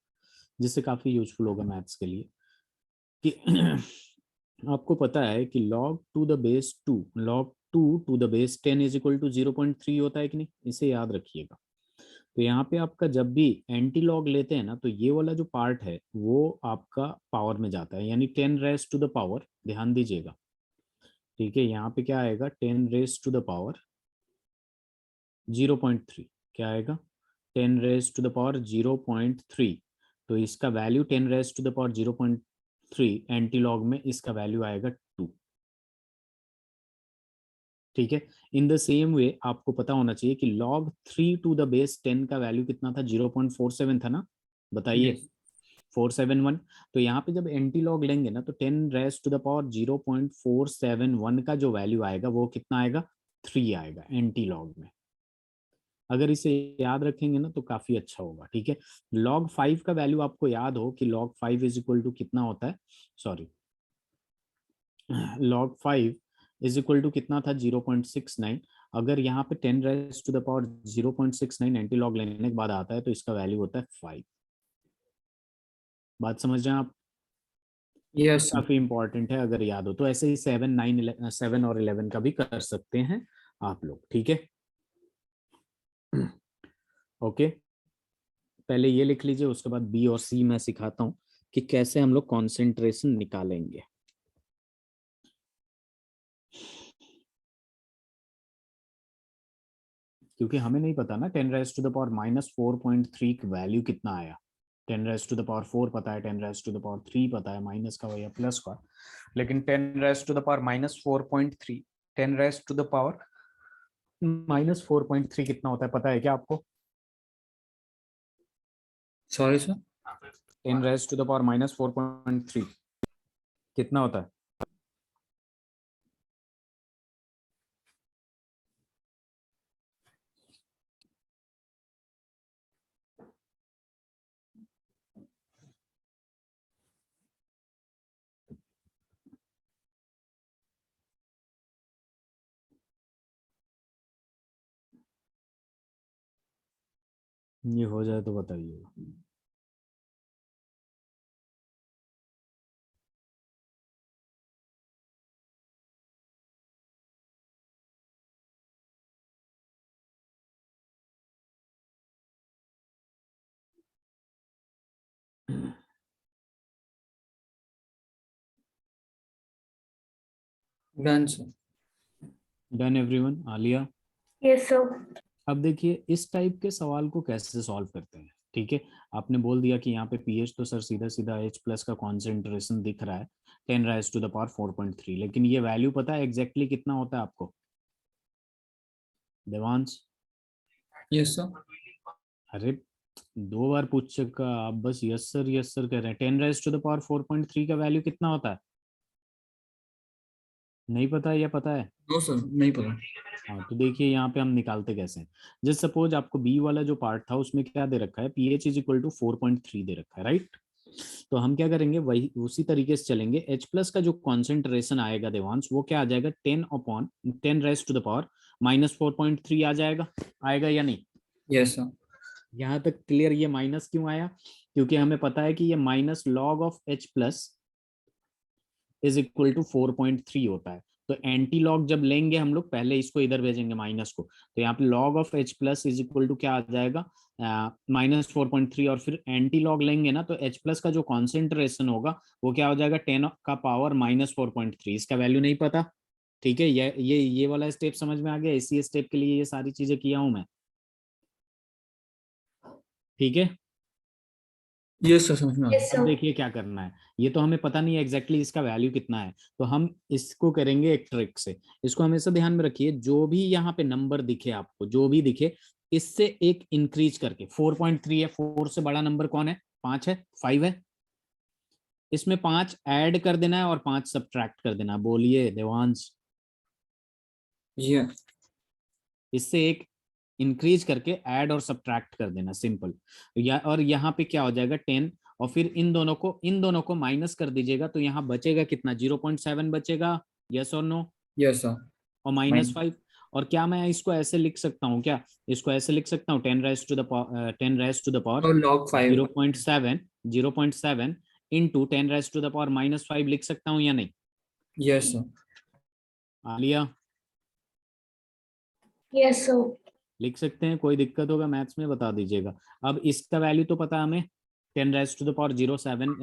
जिससे काफी यूजफुल होगा मैथ्स के लिए, कि आपको पता है कि log to the base 2, log 2 to the base 10 is equal to 0.3 होता है कि नहीं, इसे याद रखिएगा। तो यहाँ पे आपका जब भी एंटी लॉग लेते हैं ना, तो ये वाला जो पार्ट है वो आपका पावर में जाता है, यानी 10 रेज टू द पावर, ध्यान दीजिएगा। ठीक है, यहाँ पे क्या आएगा, 10 रेज टू द पावर 0.3, क्या आएगा, 10 रेज टू द पावर 0.3। तो इसका value 10 raise to the power 0.3, antilog में इसका वैल्यू आएगा 2। ठीक है, इन द सेम वे आपको पता होना चाहिए कि log 3 टू द बेस 10 का वैल्यू कितना था, 0.47 था ना, बताइए, yes 471। तो यहाँ पे जब एंटी लॉग लेंगे ना, तो 10 रेज टू द पावर 0.471 का जो वैल्यू आएगा वो कितना आएगा, 3 आएगा एंटी लॉग में। अगर इसे याद रखेंगे ना तो काफी अच्छा होगा। ठीक है, log 5 का वैल्यू आपको याद हो कि log 5 इज इक्वल टू कितना होता है, sorry, log 5 is equal to कितना था, 0.69। अगर यहाँ पे 10 raise to the power 0.69 antilog लेने के बाद आता है तो इसका वैल्यू होता है 5। बात समझ रहे हैं आप, yes sir. काफी इंपॉर्टेंट है अगर याद हो तो। ऐसे ही 7, 9, 7 और 11 का भी कर सकते हैं, आप लोग, ठीक है। ओके, पहले ये लिख लीजिए, उसके बाद बी और सी मैं सिखाता हूँ कि कैसे हम लोग कॉन्सेंट्रेशन निकालेंगे। क्योंकि हमें नहीं पता ना 10⁻⁻⁻⁴ की वैल्यू कितना आया। 10⁻⁴ पता है, 10⁻³ पता है, माइनस का या प्लस का, लेकिन 10⁻⁻⁴.3, 10⁻⁻⁴.3 कितना होता है पता है क्या आपको? Sorry sir. 10⁻⁻⁴.3 कितना होता है? ये हो जाए तो बताइएगा। Done sir. Done everyone, Alia? Yes, sir. अब देखिए इस टाइप के सवाल को कैसे सॉल्व करते हैं, ठीक है। आपने बोल दिया कि यहाँ पे पीएच तो सर सीधा सीधा H+ का कॉन्सेंट्रेशन दिख रहा है 10⁻⁴.3, लेकिन ये वैल्यू पता है एग्जैक्टली कितना होता है आपको देवांश? Yes sir. अरे 2 बार पूछ चुका, आप बस यस सर कह रहे हैं। 10⁻⁴.3 का वैल्यू कितना होता है? नहीं पता है या पता है? नो सर, नहीं पता। हाँ तो देखिए यहाँ पे हम निकालते कैसे हैं। जस्ट सपोज आपको बी वाला जो पार्ट था उसमें क्या दे रखा है, पीएच इज इक्वल टू 4.3 दे रखा है, राइट। तो हम क्या करेंगे, वही उसी तरीके से चलेंगे। H+ का जो कॉन्सेंट्रेशन आएगा देवांश, वो क्या आ जाएगा, 10/10⁻⁻⁴.3 आ जाएगा। आएगा या नहीं? Yes sir. यहाँ तक क्लियर? ये माइनस क्यों आया? क्योंकि हमें पता है कि ये minus log of H+ is equal to 4.3 होता है। तो एंटी लॉग जब लेंगे हम लोग, पहले इसको इधर भेजेंगे माइनस को, तो यहाँ पे log of H+ is equal to क्या आ जाएगा, -4.3, और फिर एंटी लॉग लेंगे ना तो H+ का जो कॉन्सेंट्रेशन होगा वो क्या हो जाएगा, 10⁻⁻⁴.3। इसका वैल्यू नहीं पता, ठीक है। ये वाला स्टेप समझ में आ गया। इसी स्टेप के लिए ये सारी चीजें किया हूं मैं, ठीक है। यस सर, समझ में आ Yes, गया। अब sir. देखिए क्या करना है, ये तो हमें पता नहीं है एग्जैक्टली इसका वैल्यू कितना है, तो हम इसको करेंगे एक ट्रिक से। इसको हमेशा ध्यान में रखिए, जो भी यहाँ पे नंबर दिखे आपको, जो भी दिखे, इससे एक इंक्रीज करके, 4.3 है, 4 से बड़ा नंबर कौन है, 5 है, 5 है, इसमें 5 ऐड कर देना है और 5 सब्ट्रैक्ट कर देना है। बोलिए देवांश। ये इससे एक इंक्रीज करके ऐड और सब्ट्रैक्ट कर देना, सिंपल। या और यहाँ पे क्या हो जाएगा, 10, और फिर इन दोनों को माइनस कर दीजिएगा, तो यहाँ बचेगा कितना, 0.7 बचेगा, यस और नो, यस सर। और माइन -5। और क्या मैं इसको ऐसे लिख सकता हूँ क्या, इसको ऐसे लिख सकता हूँ, 10 raised to the power और log 5। 0.7 into 10 raised to the power -5 लिख सकता हूँ या नहीं? Yes sir. Alia Yes, sir. लिख सकते हैं, कोई दिक्कत होगा मैथ्स में बता दीजिएगा। अब इसका वैल्यू तो पता है हमें, 10⁻�07,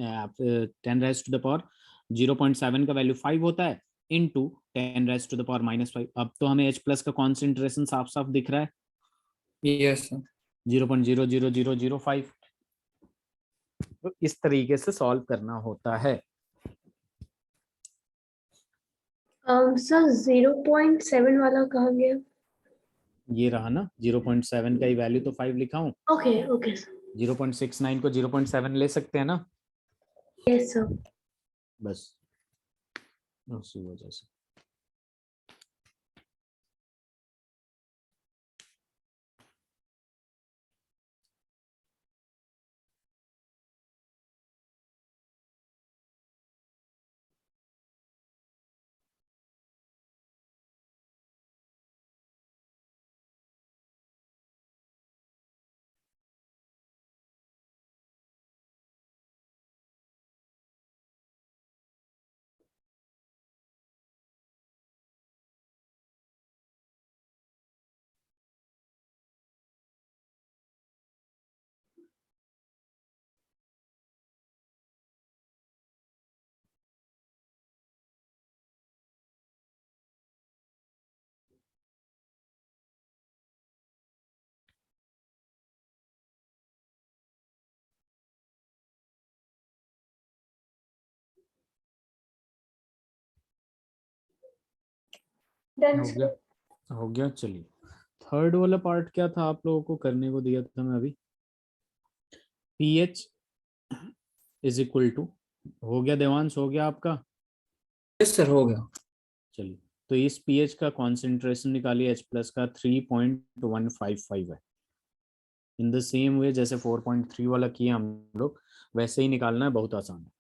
10⁻⁷ का वैल्यू 5 होता है, इंटू 10⁻⁻⁵। अब तो हमें H+ का कॉन्सेंट्रेशन साफ साफ दिख रहा है, यस सर। 0.00005। तो इस तरीके से सॉल्व करना होता है। Sir, 0.7 वाला कहाँ गया? ये रहा ना, 0.7 का ही वैल्यू तो 5 लिखा हूँ। Okay, okay, sir. 0.69 को 0.7 ले सकते हैं ना, Yes, sir. बस उसी वजह से। डन हो गया, सर। हो गया। चलिए, थर्ड वाला पार्ट क्या था आप लोगों को करने को दिया था मैं अभी? पीएच इज इक्वल टू, हो गया देवांश, हो गया आपका? यस सर, हो गया। चलिए, तो इस पीएच का कॉन्सेंट्रेशन निकालिए, H प्लस का 3.155 है। इन द सेम वे जैसे 4.3 वाला किया हम लोग, वैसे ही निकालना है, बहुत आसान है।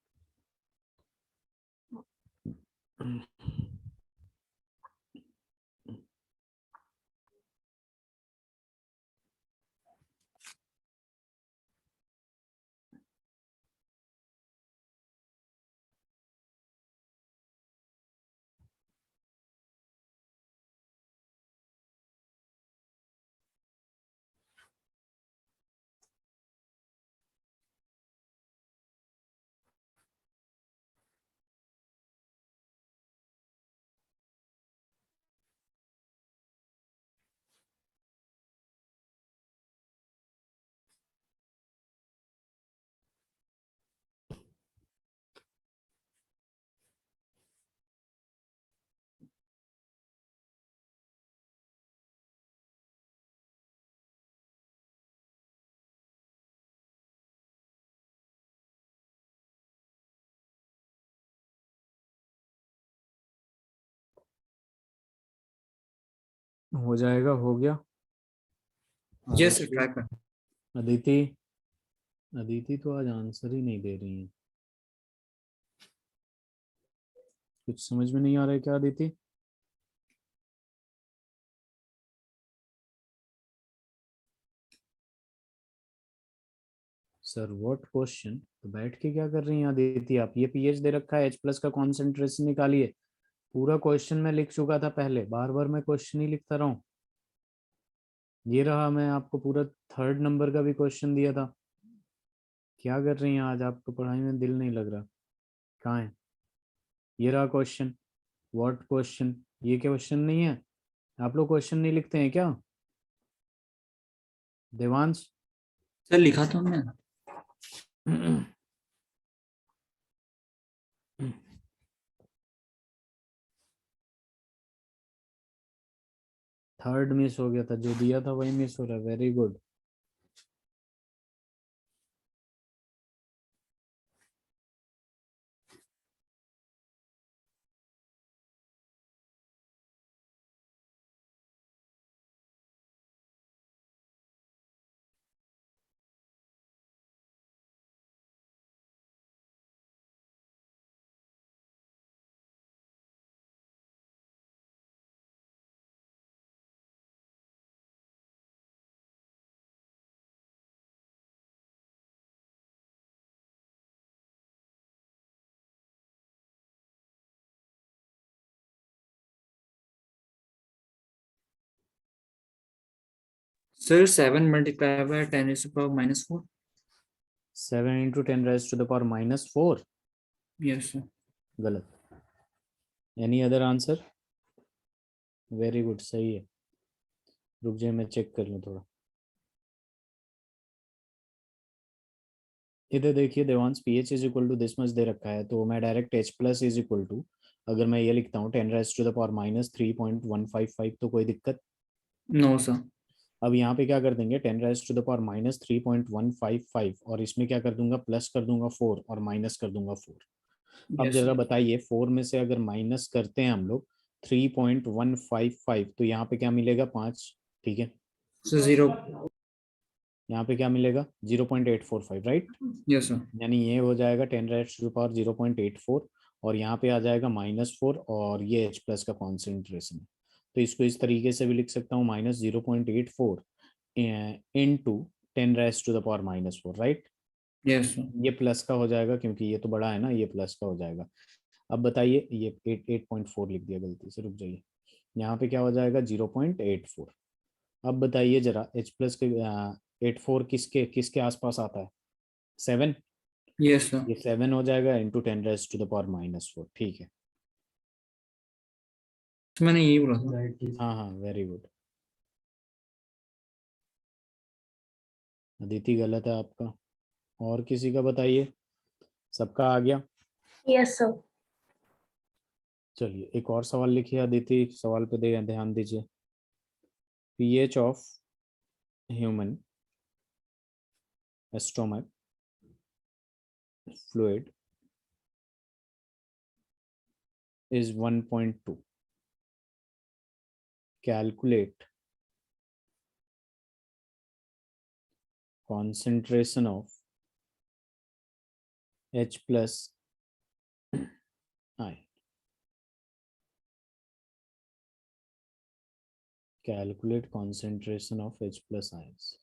हो जाएगा, हो गया। यस सर, आरुषि, ट्राई कर। अदिति, अदिति तो आज आंसर ही नहीं दे रही है। कुछ समझ में नहीं आ रहा है क्या अदिति? Sir what question? तो बैठ के क्या कर रही हैं अदिति आप? ये पीएच दे रखा है, H प्लस का कॉन्सेंट्रेशन निकालिए। पूरा क्वेश्चन मैं लिख चुका था पहले, बार बार मैं क्वेश्चन ही लिखता रहा हूँ। ये रहा, मैं आपको पूरा थर्ड नंबर का भी क्वेश्चन दिया था। क्या कर रही हैं आज? आपको पढ़ाई में दिल नहीं लग रहा? कहाँ है? ये रहा क्वेश्चन। What question? ये क्वेश्चन नहीं है? आप लोग क्वेश्चन नहीं लिखते हैं क्या देवांश? सर लिखा तो हमने। थर्ड मिस हो गया था, जो दिया था वही मिस हो रहा है। Very good. Sir 7 multiply by 10⁻⁻⁴। 7 × 10⁻⁴ yes sir. गलत। Any other answer? Very good, सही है। रुक जाए, मैं चेक कर लूँ थोड़ा। इधर देखिए Devansh, pH is equal to this much दे रखा है, तो मैं direct H plus is equal to, अगर मैं ये लिखता हूँ 10⁻³ - 3.155, तो कोई दिक्कत? No sir. अब यहाँ पे क्या कर देंगे, 10⁻³ - 3.155, और इसमें क्या कर दूंगा, प्लस कर दूंगा 4 और माइनस कर दूंगा 4। अब यस जरा सर। बताइए, 4 में से अगर माइनस करते हैं हम लोग 3.155, तो यहाँ पे क्या मिलेगा, 5। ठीक है, सर 0। यहाँ पे क्या मिलेगा, 0.845, राइट? Yes sir. यानी ये हो जाएगा 10⁻⁴ और यहाँ पे आ जाएगा -4, और ये H प्लस का कॉन्सेंट्रेशन है। तो इसको इस तरीके से भी लिख सकता हूँ, -0.84 इंटू 10⁻⁻⁴, राइट? Yes sir. ये प्लस का हो जाएगा क्योंकि ये तो बड़ा है ना, ये प्लस का हो जाएगा। अब बताइए, ये 8.4 लिख दिया गलती से, रुक जाइए। यहाँ पे क्या हो जाएगा, 0.84। अब बताइए जरा, H प्लस के 84 किसके किसके आसपास आता है? 7। Yes sir. ये 7 हो जाएगा इंटू 10⁻⁻⁴, ठीक है। मैंने यही बोला था। हाँ हाँ, वेरी गुड। अदिति गलत है आपका। और किसी का बताइए, सबका आ गया? Yes sir. चलिए एक और सवाल लिखिए अदिति, सवाल पे ध्यान दीजिए। PH of human stomach fluid is 1.2. Calculate concentration of H plus I. Calculate concentration of H plus ions.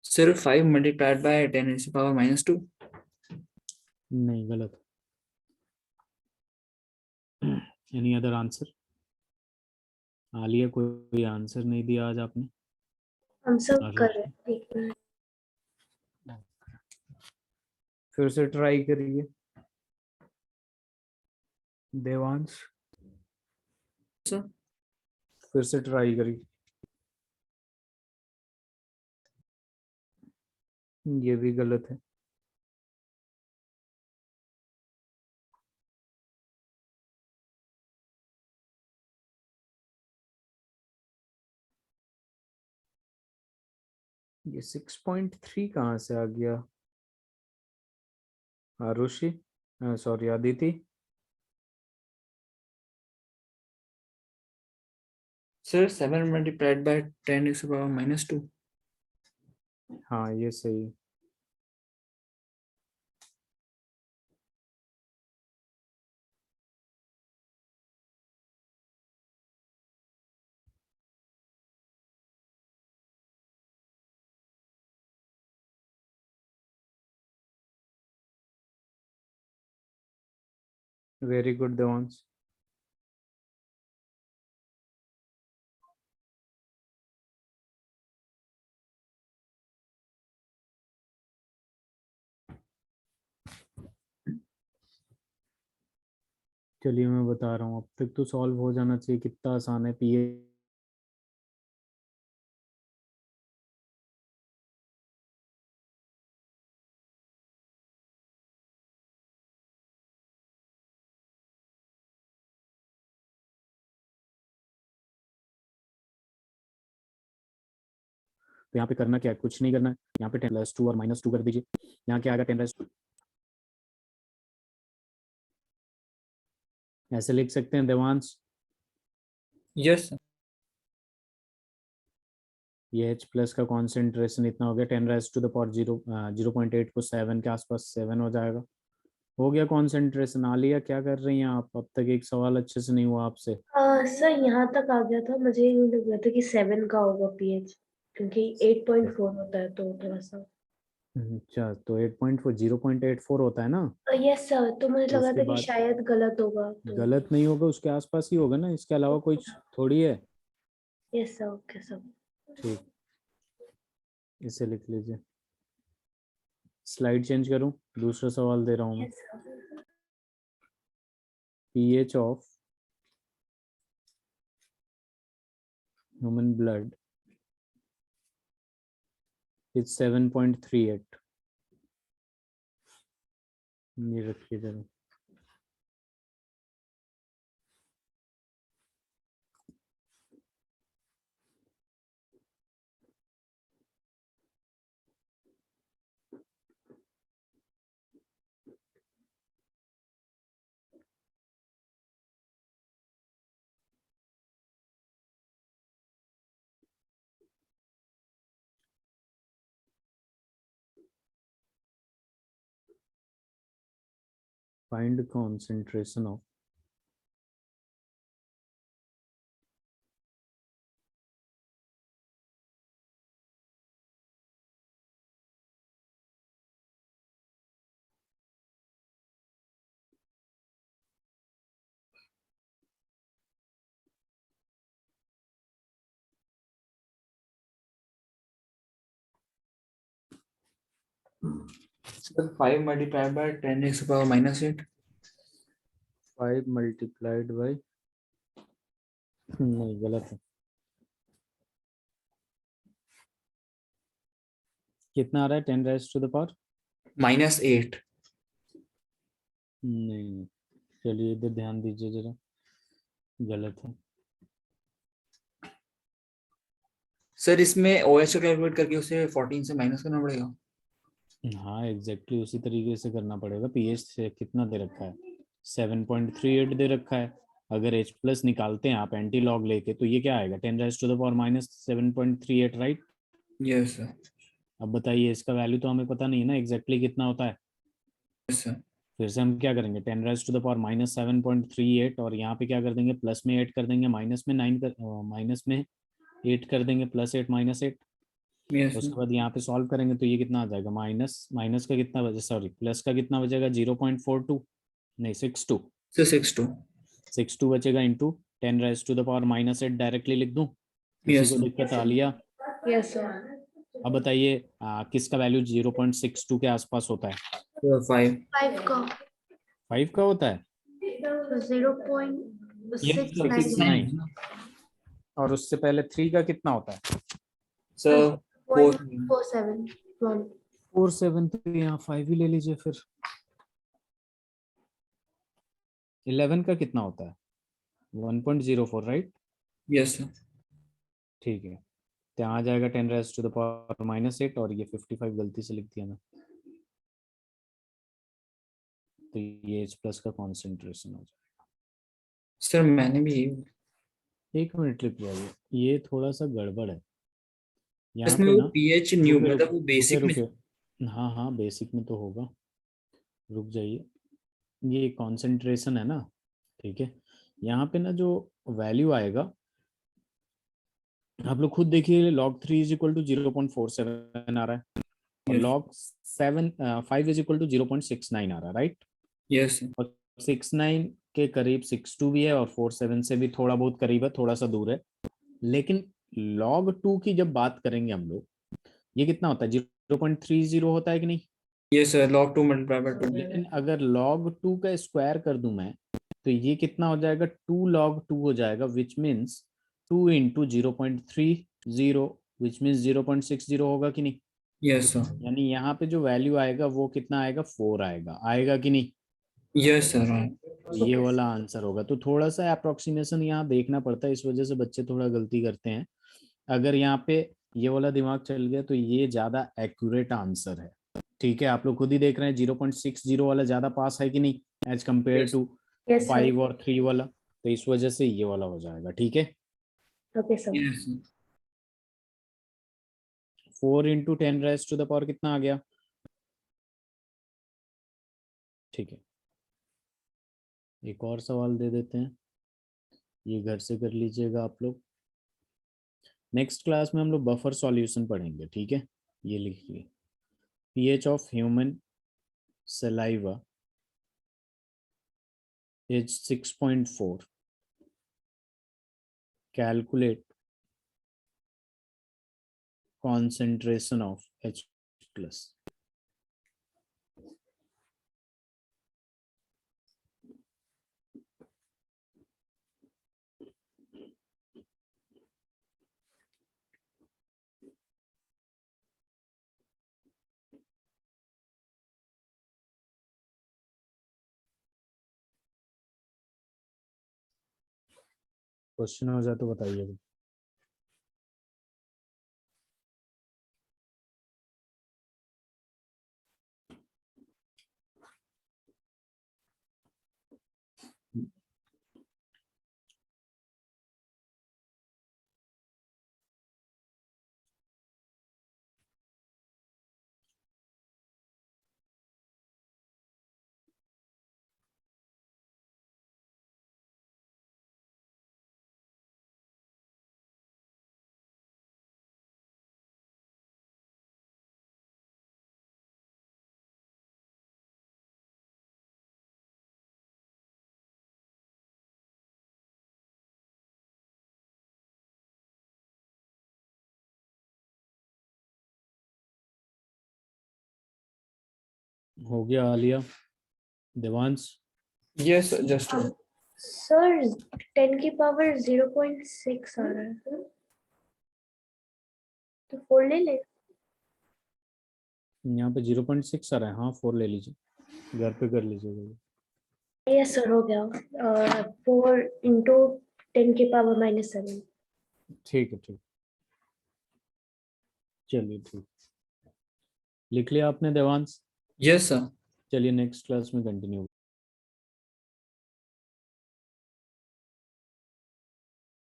Sir 5 multiplied by 10 is power -2। नहीं, गलत। Any other answer? आलिया, कोई आंसर नहीं दिया आज आपने? आंसर कर आरुषि, रहे हैं, एक मिनट। फिर से ट्राई करिए। देवांश, सर फिर से ट्राई करिए। ये भी गलत है। ये 6.3 कहाँ से आ गया? Arushi, sorry Aditi. Sir 7 multiplied by 10 is power -2। हाँ ये सही है। Very good Devansh. चलिए मैं बता रहा हूँ, अब तक तो सॉल्व हो जाना चाहिए। कितना आसान है। पीए तो यहाँ पे करना क्या है, कुछ नहीं करना है। यहाँ पे 10 + 2 और -2 कर दीजिए। यहाँ क्या आएगा, 10 ऐसे लिख सकते हैं देवांश। Yes sir. ये H प्लस का कॉन्सेंट्रेशन इतना हो गया, 10⁻⁴ 0.8 को 7 के आसपास 7 हो जाएगा। हो गया कॉन्सेंट्रेशन। आलिया क्या कर रही हैं आप? अब तक एक सवाल अच्छे से नहीं हुआ आपसे। सर यहाँ तक आ गया था, मुझे यूँ लग रहा था कि 7 का होगा पीएच, क्योंकि 8.4 होता है तो थोड़ा सा। अच्छा, तो 8.4 0.84 होता है ना? यस सर, तो मुझे तो लगा उसके था कि बाद शायद गलत होगा तो। गलत नहीं होगा, उसके आसपास ही होगा ना, इसके अलावा कोई थोड़ी है। Yes sir, okay sir. ठीक, इसे लिख लीजिए। स्लाइड चेंज करूं, दूसरा सवाल दे रहा हूं मैं। Yes sir. PH of human blood is 7.38। ये रखिए जरा। Find concentration of sir 5 multiply by 10⁻⁻8। 5 multiplied by नहीं गलत है। कितना आ रहा है 10 raised to the power? -8। नहीं, चलिए इधर ध्यान दीजिए जरा, गलत है। सर इसमें OH को कैलकुलेट करके उसे 14 से माइनस करना पड़ेगा। हाँ एग्जैक्टली उसी तरीके से करना पड़ेगा। पीएच से कितना दे रखा है 7.38 दे रखा है। अगर H प्लस निकालते हैं आप एंटी लॉग लेके तो ये क्या आएगा 10 raised to the power -7.38 right. Yes sir. अब बताइए इसका वैल्यू तो हमें पता नहीं है ना एग्जैक्टली कितना होता है। Yes sir. फिर से हम क्या करेंगे 10 raised to the power -7.38 और यहाँ पे क्या कर देंगे प्लस में 8 कर देंगे, माइनस में 9 कर माइनस में 8 कर देंगे, +8 -8। यस उसके सर। बाद यहाँ पे सॉल्व करेंगे तो ये कितना आ जाएगा माइनस माइनस का कितना बचे, सॉरी प्लस का कितना बचेगा 0.42 नहीं 62 सर 6/2। 62 बचेगा into 10 raised to the power -8 directly लिख दूं, किसी यस को सर। दिक्कत आ लिया। Yes sir. अब बताइए किसका वैल्यू 0.62 के आसपास होता है? 5। 5 का 5 का होता है 0.69 69 और उससे पहले 3 का कितना होता है? सर 4। 0.471 4 7 तो यहाँ 5 ही ले लीजिए फिर। 11 का कितना होता है 1.04 राइट। Yes sir. ठीक है तो यहाँ आ जाएगा 10 raised to the power -8 और ये 55 गलती से लिख दिया मैं, तो ये H प्लस का कॉन्सेंट्रेशन हो जाएगा। सर मैंने भी एक मिनट लिख जाइए, ये थोड़ा सा गड़बड़ है यहाँ इसमें पे वो ना। पीएच न्यू रुके मतलब रुके वो रुके बेसिक में। रुके, हाँ हाँ बेसिक में तो होगा, रुक जाइए। ये कॉन्सेंट्रेशन है ना, ठीक है। यहाँ पे ना जो वैल्यू आएगा आप लोग खुद देखिए log 3 इज इक्वल टू 0.47 आ रहा है और yes. log 5 is equal to 0.69 आ रहा है राइट। Yes sir. और 69 के करीब 62 भी है और 47 से भी थोड़ा बहुत करीब है, थोड़ा सा दूर है। लेकिन log 2 की जब बात करेंगे हम लोग, ये कितना होता है 0.30 होता है कि नहीं। Yes sir log 2 multiply by 2। लेकिन अगर log 2 का स्क्वायर कर दूं मैं तो ये कितना हो जाएगा 2 log 2 हो जाएगा, which means 2 into 0.30 which means 0.60 होगा कि नहीं। Yes sir. यानी यहाँ पे जो वैल्यू आएगा वो कितना आएगा 4 आएगा, आएगा कि नहीं। Yes sir. ये वाला आंसर होगा। तो थोड़ा सा अप्रोक्सीमेशन यहाँ देखना पड़ता है, इस वजह से बच्चे थोड़ा गलती करते हैं। अगर यहाँ पे ये वाला दिमाग चल गया तो ये ज्यादा एक्यूरेट आंसर है। ठीक है आप लोग खुद ही देख रहे हैं 0.60 वाला ज्यादा पास है कि नहीं as compare to yes sir. 5 और 3 वाला, तो इस वजह से ये वाला हो जाएगा। ठीक है okay sir. Yes sir. 4 into 10 raised to the power कितना आ गया। ठीक है एक और सवाल दे देते हैं, ये घर से कर लीजिएगा आप लोग। नेक्स्ट क्लास में हम लोग बफर सॉल्यूशन पढ़ेंगे, ठीक है। ये लिखिए pH of human saliva is 6.4, calculate concentration of H plus। Question हो जाए तो बताइए। हो गया Alia? Devansh? Yes just sir 10 की पावर 0.6 आ रहा है, तो 4 ले ले। यहाँ पे 0.6 आ रहा है, हाँ 4 ले लीजिए, घर पे कर लीजिएगा। यस सर, हो गया। 4 इंटू 10 की पावर -7। ठीक है, ठीक, चलिए ठीक, लिख लिया आपने देवांश? Yes sir. चलिए नेक्स्ट क्लास में कंटिन्यू।